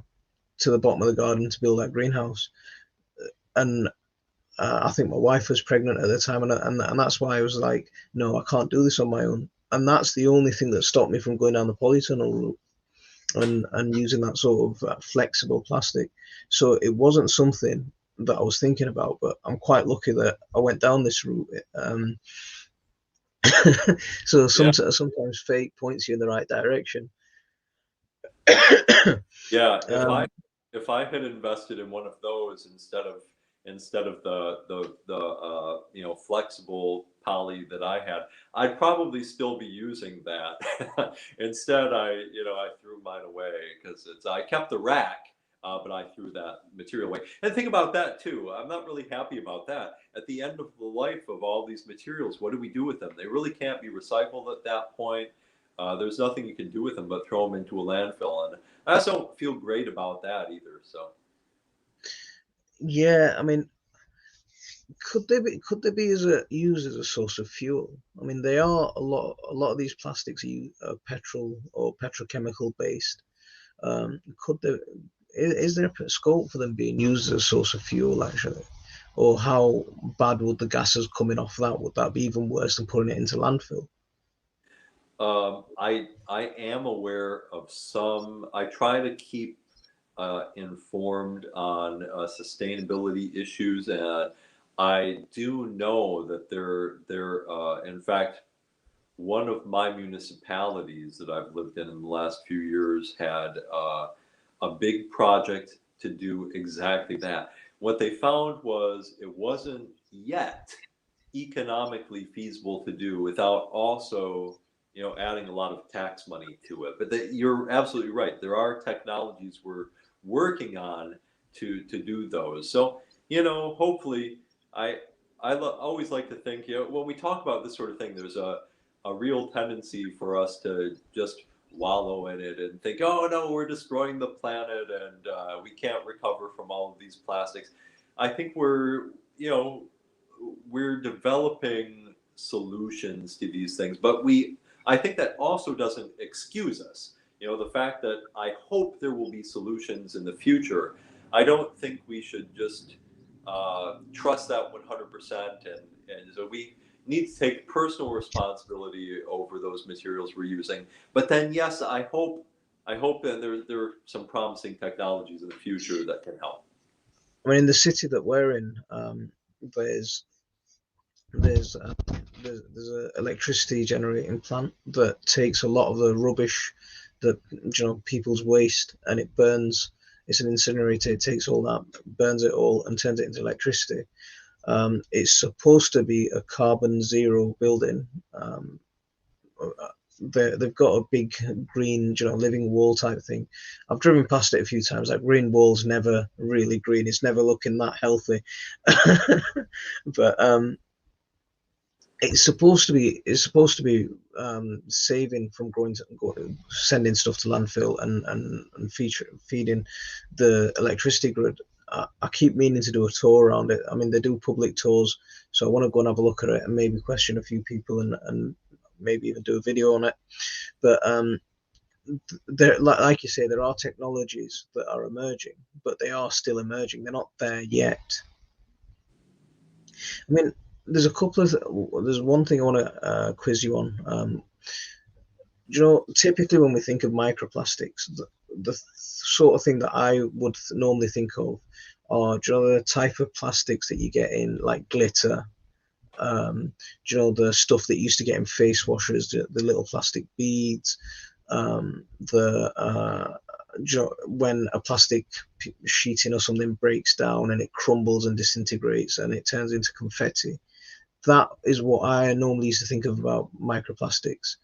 to the bottom of the garden to build that greenhouse? And I think my wife was pregnant at the time, and that's why I was like, no, I can't do this on my own. And that's the only thing that stopped me from going down the polytunnel route and using that sort of flexible plastic. So it wasn't something that I was thinking about, but I'm quite lucky that I went down this route. So sometimes fate points you in the right direction. Yeah, if I had invested in one of those instead of the flexible poly that I had, I'd probably still be using that. Instead, I threw mine away because I kept the rack, but I threw that material away. And think about that too. I'm not really happy about that. At the end of the life of all these materials, what do we do with them? They really can't be recycled at that point. There's nothing you can do with them but throw them into a landfill, and I also don't feel great about that either. So, yeah, I mean, could they be used as a source of fuel? I mean, they are a lot of these plastics are petrol or petrochemical based. Could there is there a scope for them being used as a source of fuel actually? Or how bad would the gases coming off that? Would that be even worse than putting it into landfill? I am aware of some. I try to keep informed on sustainability issues, and I do know that in fact, one of my municipalities that I've lived in the last few years had a big project to do exactly that. What they found was it wasn't yet economically feasible to do without also adding a lot of tax money to it. But you're absolutely right. There are technologies we're working on to do those. So hopefully, I always like to think, when we talk about this sort of thing, there's a real tendency for us to just wallow in it and think, oh no, we're destroying the planet and we can't recover from all of these plastics. I think we're developing solutions to these things, but I think that also doesn't excuse us. The fact that I hope there will be solutions in the future, I don't think we should just trust that 100%. And so we need to take personal responsibility over those materials we're using. But then, yes, I hope that there are some promising technologies in the future that can help. I mean, in the city that we're in, there's there's uh, there's a electricity generating plant that takes a lot of the rubbish that people's waste, and it burns. It's an incinerator. It takes all that, burns it all, and turns it into electricity. It's supposed to be a carbon zero building. They've got a big green, living wall type thing. I've driven past it a few times. That green wall's never really green. It's never looking that healthy. But it's supposed to be saving from sending stuff to landfill and feeding the electricity grid. I keep meaning to do a tour around it. I mean, they do public tours, so I want to go and have a look at it and maybe question a few people and maybe even do a video on it. But there, like you say, there are technologies that are emerging, but they are still emerging. They're not there yet. I mean, there's one thing I want to quiz you on. Typically when we think of microplastics, the sort of thing that I would normally think of are, the type of plastics that you get in like glitter, the stuff that you used to get in face washers, the little plastic beads, when a plastic sheeting or something breaks down and it crumbles and disintegrates and it turns into confetti. That is what I normally used to think of about microplastics.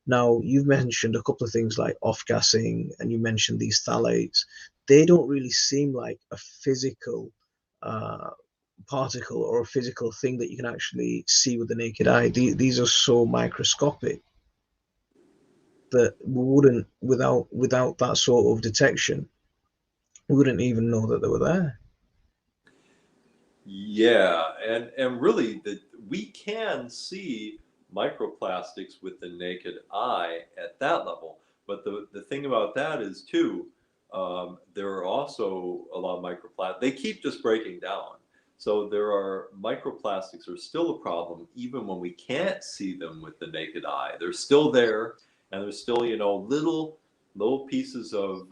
Now, you've mentioned a couple of things like off-gassing, and you mentioned these phthalates. They don't really seem like a physical particle or a physical thing that you can actually see with the naked eye. These are so microscopic that we wouldn't, without that sort of detection, we wouldn't even know that they were there. Yeah, and really, we can see microplastics with the naked eye at that level. But the thing about that is too, there are also a lot of microplastics. They keep just breaking down. So there are microplastics are still a problem even when we can't see them with the naked eye. They're still there, and there's still little pieces of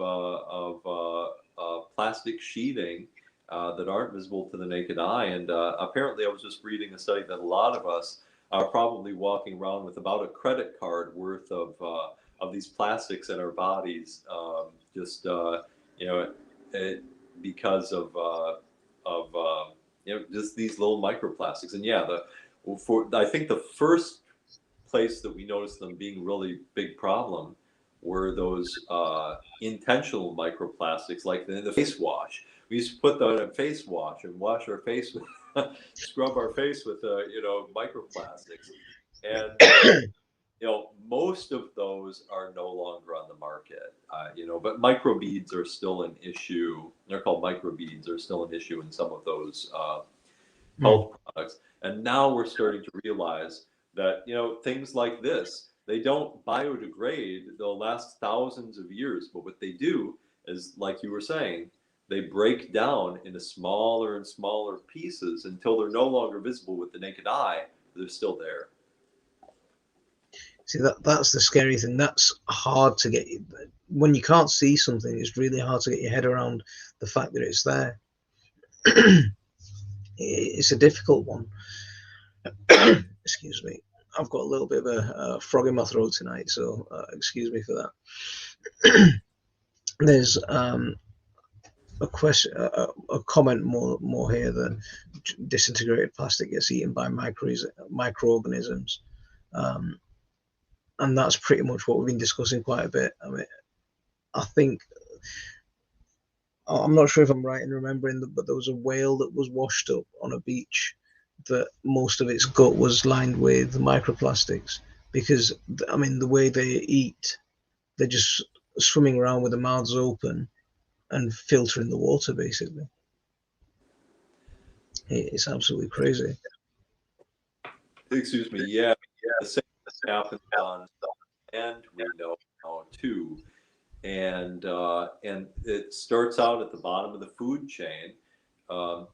plastic sheeting that aren't visible to the naked eye. And apparently, I was just reading a study that a lot of us are probably walking around with about a credit card worth of these plastics in our bodies, just because of just these little microplastics. And yeah, I think the first place that we noticed them being really big problem were those intentional microplastics, like in the face wash. We used to put that in face wash and wash our face with, scrub our face with, microplastics. And, most of those are no longer on the market, but microbeads are still an issue. They're called microbeads, are still an issue in some of those health products. And now we're starting to realize that, things like this, they don't biodegrade. They'll last thousands of years. But what they do is, like you were saying, they break down into smaller and smaller pieces until they're no longer visible with the naked eye. They're still there. See, that's the scary thing. That's hard to get. When you can't see something, it's really hard to get your head around the fact that it's there. It's a difficult one. Excuse me. I've got a little bit of a frog in my throat tonight, so excuse me for that. There's a question, a comment more here that disintegrated plastic gets eaten by microorganisms, and that's pretty much what we've been discussing quite a bit. I mean, I think I'm not sure if I'm right in remembering that, but there was a whale that was washed up on a beach that most of its gut was lined with microplastics because, I mean, the way they eat, they're just swimming around with their mouths open and filtering the water, basically. It's absolutely crazy. Excuse me. Yeah, the same happens on land. We know now too, and it starts out at the bottom of the food chain. Um,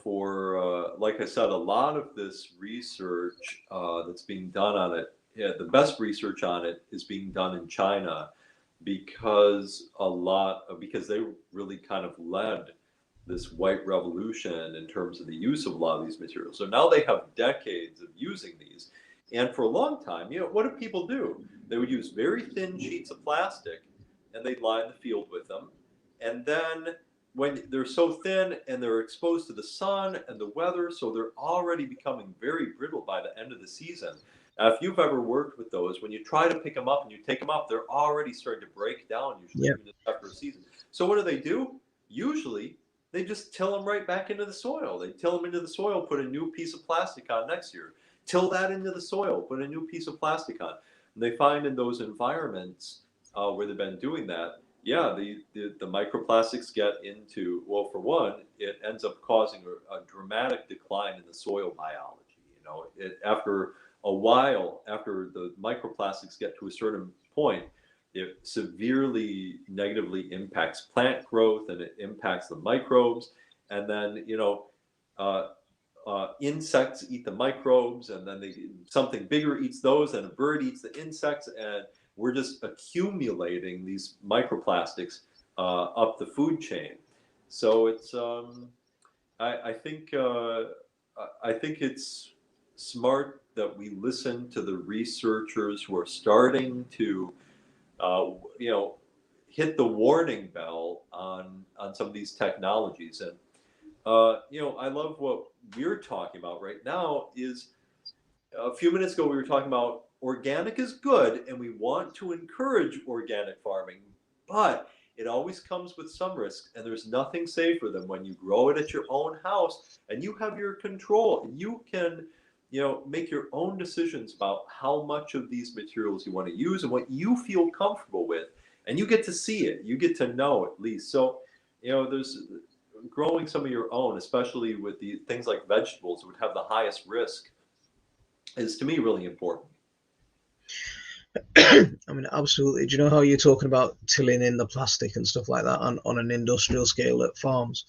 for like I said, a lot of this research that's being done on it, yeah, the best research on it is being done in China because they really kind of led this white revolution in terms of the use of a lot of these materials. So now they have decades of using these. And for a long time, what do people do? They would use very thin sheets of plastic and they'd line the field with them. And then when they're so thin and they're exposed to the sun and the weather, so they're already becoming very brittle by the end of the season. Now, if you've ever worked with those, when you try to pick them up and you take them up, they're already starting to break down, usually, Yeah. even after a season. So what do? Usually, they just till them right back into the soil. They till them into the soil, put a new piece of plastic on next year, till that into the soil, put a new piece of plastic on. And they find in those environments where they've been doing that, yeah, the microplastics get into, well, for one, it ends up causing a dramatic decline in the soil biology. After a while, after the microplastics get to a certain point, it severely negatively impacts plant growth and it impacts the microbes. And then, insects eat the microbes, and then something bigger eats those, and a bird eats the insects, and we're just accumulating these microplastics up the food chain. So it's I think it's smart that we listen to the researchers who are starting to uh, you know hit the warning bell on some of these technologies. And I love what we're talking about right now. Is a few minutes ago we were talking about organic is good and we want to encourage organic farming, but it always comes with some risk, and there's nothing safer than when you grow it at your own house and you have your control. You can make your own decisions about how much of these materials you want to use and what you feel comfortable with, and you get to see it, you get to know at least. So there's growing some of your own, especially with the things like vegetables that would have the highest risk, is to me really important. I mean, absolutely. Do you know how you're talking about tilling in the plastic and stuff like that on an industrial scale at farms?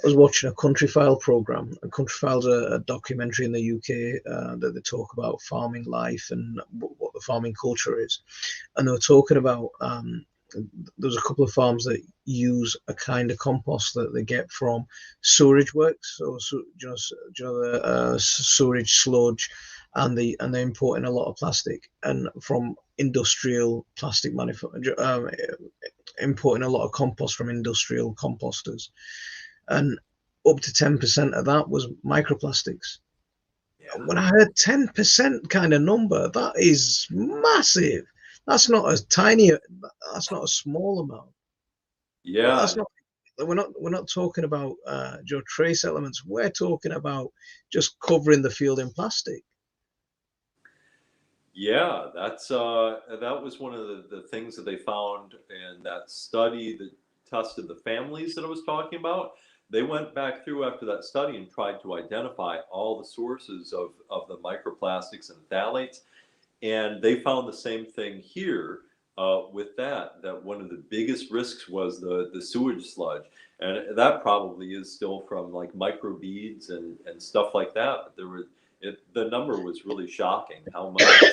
I was watching a Countryfile program. And Countryfile's a documentary in the UK that they talk about farming life and what the farming culture is. And they were talking about there's a couple of farms that use a kind of compost that they get from sewerage works. So the sewerage sludge, and they're importing a lot of plastic, and from industrial plastic manufacture, importing a lot of compost from industrial composters, and up to 10% of that was microplastics. Yeah. When I heard 10% kind of number, that is massive. That's not a tiny. That's not a small amount. That's Yeah. not. We're not talking about trace elements. We're talking about just covering the field in plastic. Yeah, that was one of the things that they found in that study that tested the families that I was talking about. They went back through after that study and tried to identify all the sources of the microplastics and phthalates. And they found the same thing here with that one of the biggest risks was the sewage sludge. And that probably is still from like microbeads and stuff like that. But the number was really shocking how much.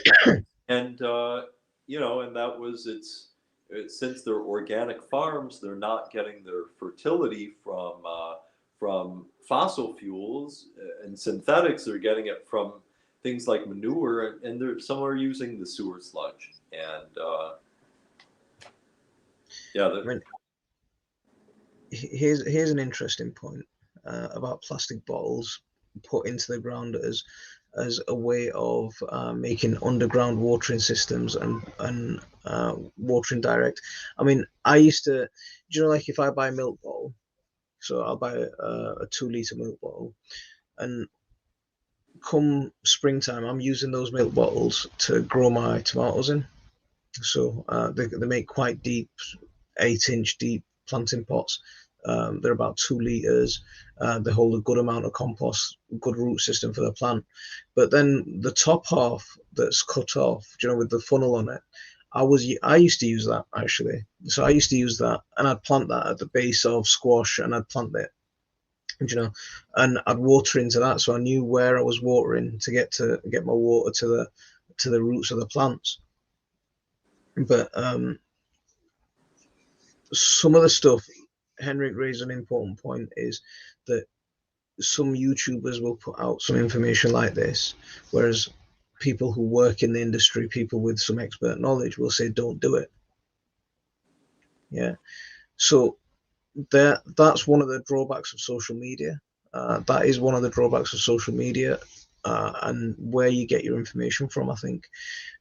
And and that was since they're organic farms, they're not getting their fertility from fossil fuels and synthetics. They're getting it from things like manure, and some are using the sewer sludge. And yeah, I mean, here's an interesting point about plastic bottles put into the ground as a way of making underground watering systems and watering direct. I mean, I used to, you know, like if I buy a milk bottle, so I'll buy a 2 litre milk bottle, and come springtime, I'm using those milk bottles to grow my tomatoes in. So they make quite deep, 8-inch deep planting pots. They're about 2 litres. They hold a good amount of compost, good root system for the plant. But then the top half that's cut off, you know, with the funnel on it, I used to use that actually. So I used to use that, and I'd plant that at the base of squash, and I'd plant it, you know, and I'd water into that, so I knew where I was watering to get my water to the roots of the plants. But some of the stuff, Henrik raised an important point, is that some YouTubers will put out some information like this, whereas people who work in the industry, people with some expert knowledge, will say don't do it. Yeah. So that's one of the drawbacks of social media. That is one of the drawbacks of social media, and where you get your information from, I think,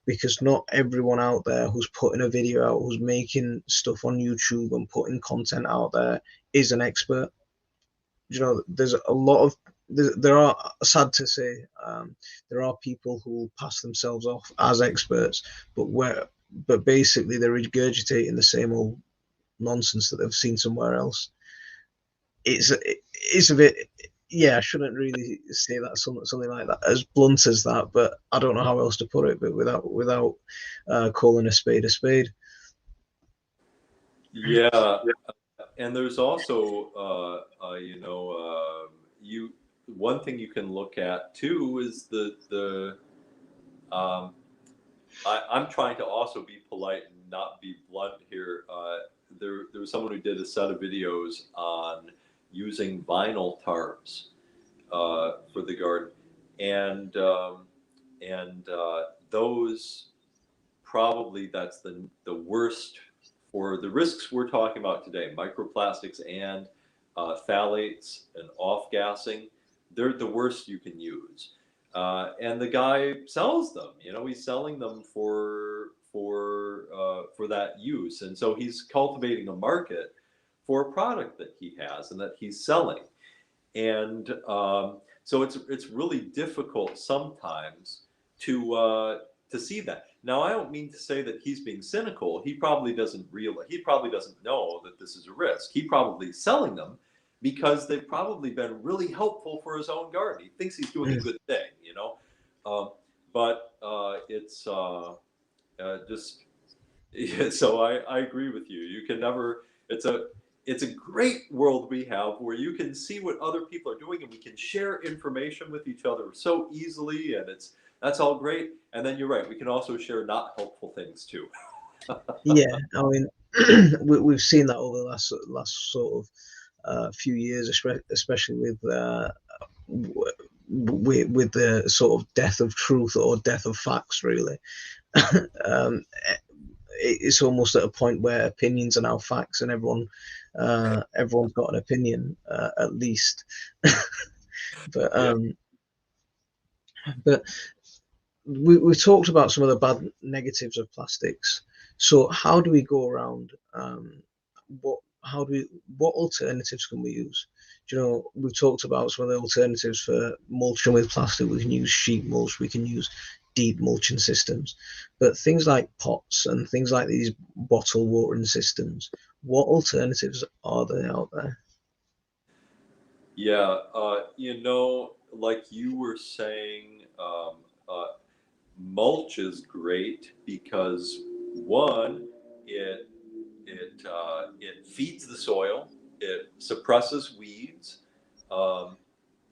because not everyone out there who's putting a video out, who's making stuff on YouTube and putting content out there, is an expert. You know, there's a lot of there are, sad to say, there are people who pass themselves off as experts, but basically they're regurgitating the same old nonsense that they've seen somewhere else. It's a bit, yeah, I shouldn't really say that, something like that, as blunt as that, but I don't know how else to put it, but without calling a spade a spade. Yeah, and there's also, you one thing you can look at too is the I'm trying to also be polite and not be blunt here. There was someone who did a set of videos on using vinyl tarps for the garden, and those probably that's the worst for the risks we're talking about today, microplastics and phthalates and off gassing. They're the worst you can use. And the guy sells them. You know, he's selling them for that use, and so he's cultivating a market for a product that he has and that he's selling. And so it's really difficult sometimes to see that. Now, I don't mean to say that he's being cynical. He probably doesn't realize. He probably doesn't know that this is a risk. He probably is selling them because they've probably been really helpful for his own garden. He thinks he's doing a good thing, you know. But it's just yeah, so I agree with you. You can never. It's a great world we have where you can see what other people are doing and we can share information with each other so easily, and that's all great. And then you're right, we can also share not helpful things too. Yeah, I mean, we've seen that over the last sort of few years, especially with the sort of death of truth or death of facts, really. um, it's almost at a point where opinions are now facts, and everyone's got an opinion, at least. but Yeah. but we talked about some of the bad negatives of plastics. So how do we go around? What alternatives can we use? Do you know, we've talked about some of the alternatives for mulching with plastic. We can use sheet mulch. We can use deep mulching systems. But things like pots and things like these bottle watering systems, what alternatives are there out there? Yeah, like you were saying, mulch is great because one, it feeds the soil, it suppresses weeds, um,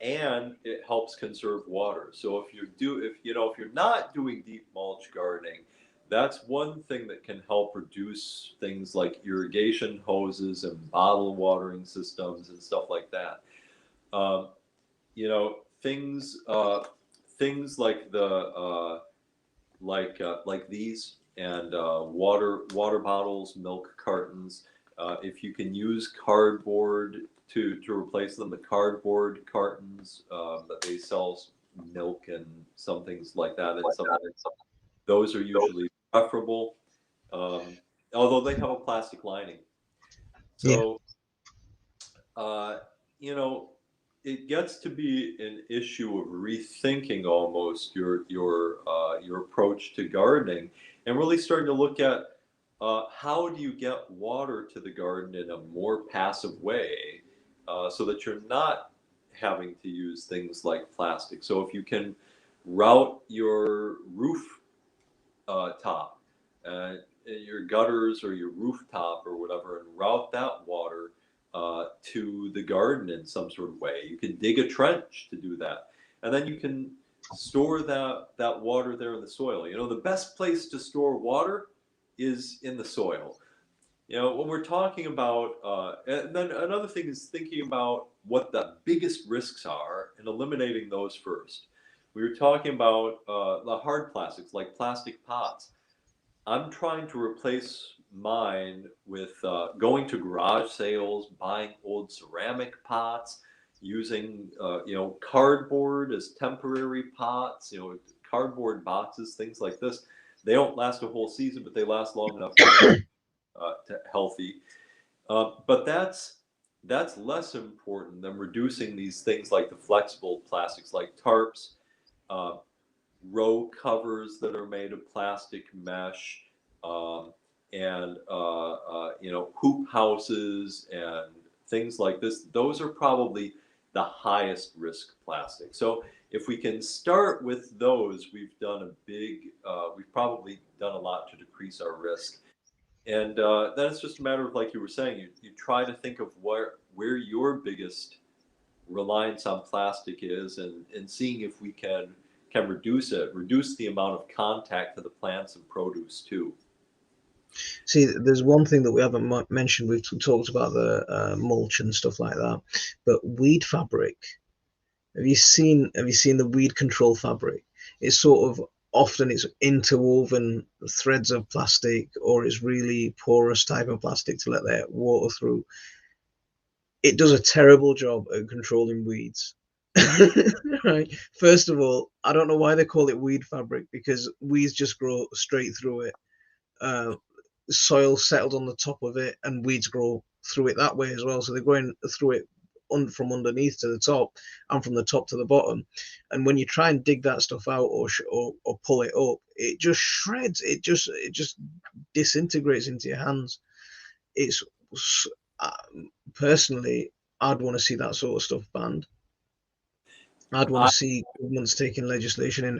and it helps conserve water. So if you're not doing deep mulch gardening, that's one thing that can help reduce things like irrigation hoses and bottle watering systems and stuff like that. Um, things like like these and water bottles, milk cartons. If you can use cardboard to replace them, the cardboard cartons that they sell milk and some things like that, and some those are usually preferable. although they have a plastic lining. Yeah. So, uh, you know, it gets to be an issue of rethinking almost your approach to gardening, and really starting to look at how do you get water to the garden in a more passive way, so that you're not having to use things like plastic. So if you can route your roof top, your gutters or your rooftop or whatever, and route that water to the garden in some sort of way. You can dig a trench to do that, and then you can store that water there in the soil. You know, the best place to store water is in the soil. You know, when we're talking about, and then another thing is thinking about what the biggest risks are and eliminating those first. We were talking about the hard plastics, like plastic pots. I'm trying to replace mine with going to garage sales, buying old ceramic pots, using cardboard as temporary pots, cardboard boxes, things like this. They don't last a whole season, but they last long enough to healthy. But that's less important than reducing these things like the flexible plastics, like tarps, uh, row covers that are made of plastic mesh, um, and hoop houses and things like this. Those are probably the highest risk plastic. So if we can start with those, we've probably done a lot to decrease our risk. And then it's just a matter of, like you were saying, you try to think of where your biggest reliance on plastic is, and seeing if we can reduce the amount of contact to the plants and produce too. See, there's one thing that we haven't mentioned. We've talked about the mulch and stuff like that, but weed fabric. Have you seen the weed control fabric? It's sort of often it's interwoven threads of plastic, or it's really porous type of plastic to let that water through. It does a terrible job at controlling weeds. Right. First of all, I don't know why they call it weed fabric, because weeds just grow straight through it. Uh, Soil settled on the top of it, and weeds grow through it that way as well. So they're going through it from underneath to the top, and from the top to the bottom. And when you try and dig that stuff out, or pull it up, it just shreds. It just disintegrates into your hands. It's uh, Personally, I'd want to see that sort of stuff banned. I'd want I, to see governments taking legislation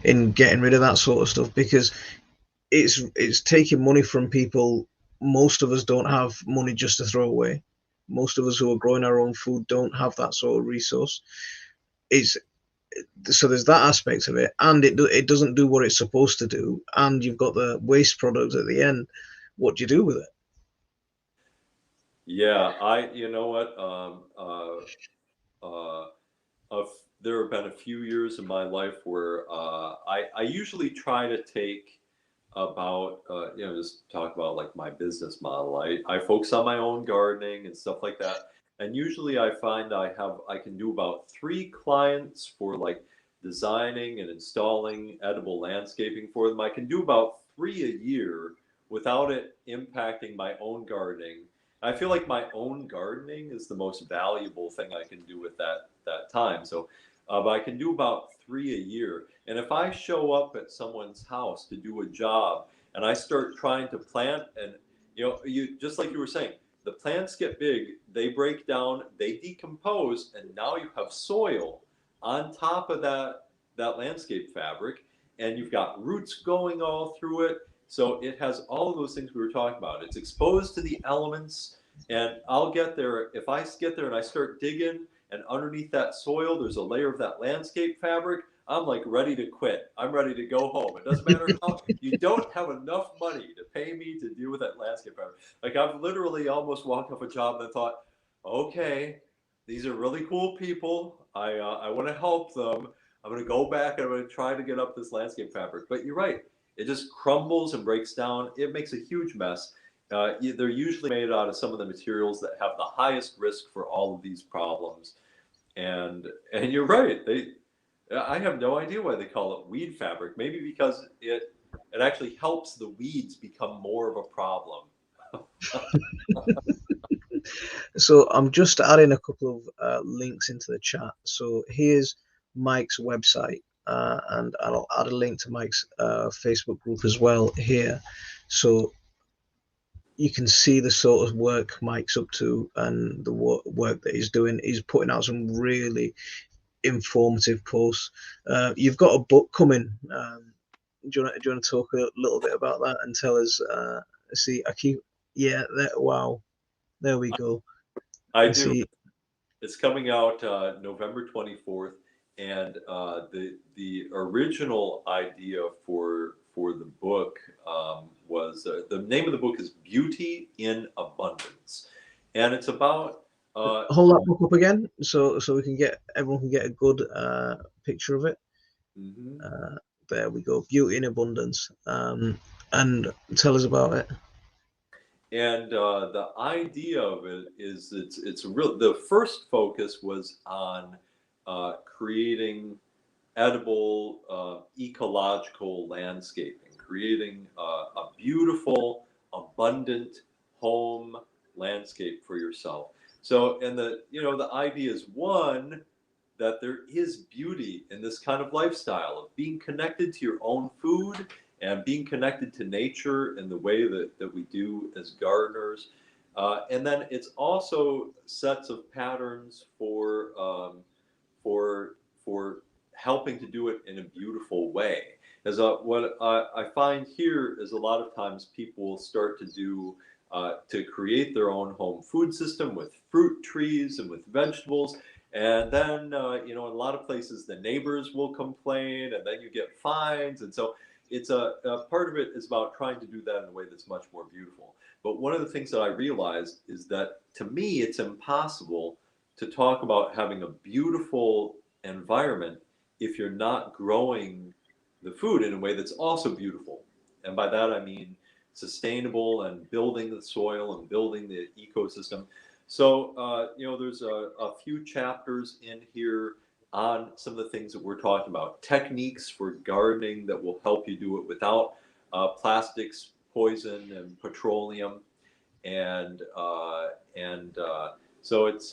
in getting rid of that sort of stuff, because it's taking money from people. Most of us don't have money just to throw away. Most of us who are growing our own food don't have that sort of resource. It's So there's that aspect of it, and it doesn't do what it's supposed to do, and you've got the waste product at the end. What do you do with it? yeah, you know what, uh, of there have been a few years in my life where I usually try to take about just talk about like my business model. I focus on my own gardening and stuff like that, and usually I find I can do about 3 clients for like designing and installing edible landscaping for them. I can do about 3 a year without it impacting my own gardening. I feel like my own gardening is the most valuable thing I can do with that time. So, but I can do about 3 a year. And if I show up at someone's house to do a job and I start trying to plant, and you just like you were saying, the plants get big, they break down, they decompose, and now you have soil on top of that landscape fabric, and you've got roots going all through it. So it has all of those things we were talking about. It's exposed to the elements, and I'll get there. If I get there and I start digging, and underneath that soil, there's a layer of that landscape fabric, I'm like ready to quit. I'm ready to go home. It doesn't matter how you don't have enough money to pay me to deal with that landscape fabric. Like I've literally almost walked off a job and thought, okay, these are really cool people. I want to help them. I'm going to go back and I'm going to try to get up this landscape fabric. But you're right. It just crumbles and breaks down. It makes a huge mess. They're usually made out of some of the materials that have the highest risk for all of these problems. And you're right. I have no idea why they call it weed fabric. Maybe because it actually helps the weeds become more of a problem. So I'm just adding a couple of links into the chat. So here's Mike's website, and I'll add a link to Mike's Facebook group as well here, so you can see the sort of work Mike's up to and the work that he's doing. He's putting out some really informative posts. You've got a book coming. Do you want to talk a little bit about that and tell us? See, wow, there we go. I do. See. It's coming out November 24th, and the original idea for the book was the name of the book is Beauty in Abundance, and it's about hold that book up again so we can everyone can get a good picture of it. Mm-hmm. There we go, Beauty in Abundance, and tell us about it. And the idea of it is the first focus was on creating edible ecological landscaping, creating a beautiful, abundant home landscape for yourself. So, and the idea is, one, that there is beauty in this kind of lifestyle of being connected to your own food and being connected to nature in the way that we do as gardeners. And then it's also sets of patterns for helping to do it in a beautiful way. As what I find here is a lot of times people will start to do to create their own home food system with fruit trees and with vegetables. And then, in a lot of places, the neighbors will complain, and then you get fines. And so it's a part of it is about trying to do that in a way that's much more beautiful. But one of the things that I realized is that, to me, it's impossible to talk about having a beautiful environment if you're not growing the food in a way that's also beautiful. And by that, I mean sustainable and building the soil and building the ecosystem. So, there's a few chapters in here on some of the things that we're talking about, techniques for gardening that will help you do it without plastics, poison, and petroleum. And so it's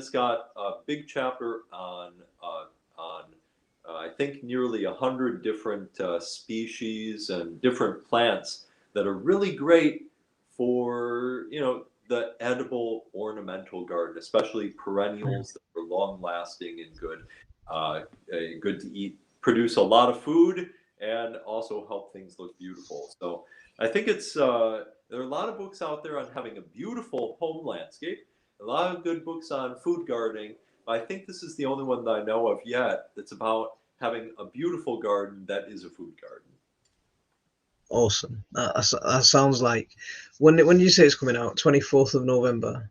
got a big chapter on I think nearly 100 different species and different plants that are really great for, the edible ornamental garden, especially perennials that are long lasting and good to eat, produce a lot of food, and also help things look beautiful. So I think there are a lot of books out there on having a beautiful home landscape, a lot of good books on food gardening. I think this is the only one that I know of yet that's about having a beautiful garden that is a food garden. Awesome. That sounds like, when you say it's coming out, 24th of November.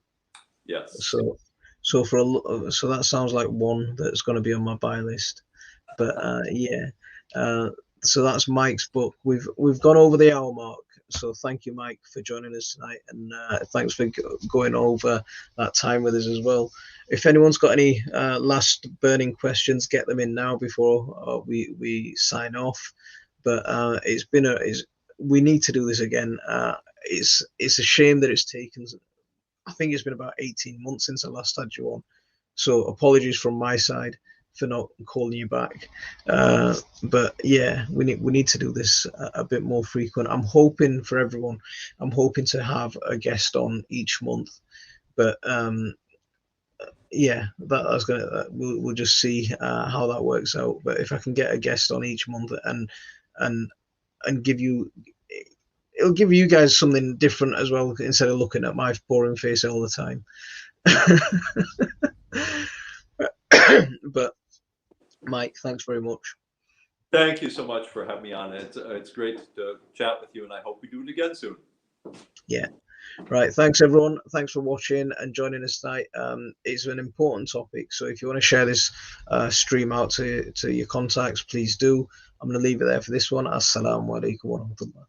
Yes. So that sounds like one that's going to be on my buy list. But so that's Mike's book. We've gone over the hour mark. So thank you, Mike, for joining us tonight, and thanks for going over that time with us as well. If anyone's got any last burning questions, get them in now before we sign off. But we need to do this again. It's a shame that it's taken. I think it's been about 18 months since I last had you on. So apologies from my side for not calling you back. But yeah, we need to do this a bit more frequent. I'm hoping for everyone. I'm hoping to have a guest on each month. But yeah, that's gonna. We'll just see how that works out. But if I can get a guest on each month and give you, it'll give you guys something different as well, instead of looking at my boring face all the time. But Mike, thanks very much. Thank you so much for having me on. It's great to chat with you, and I hope we do it again soon. Yeah. Right. Thanks, everyone. Thanks for watching and joining us tonight. It's an important topic, so if you want to share this stream out to your contacts, please do. I'm going to leave it there for this one. Assalamu alaikum wa rahmatullah.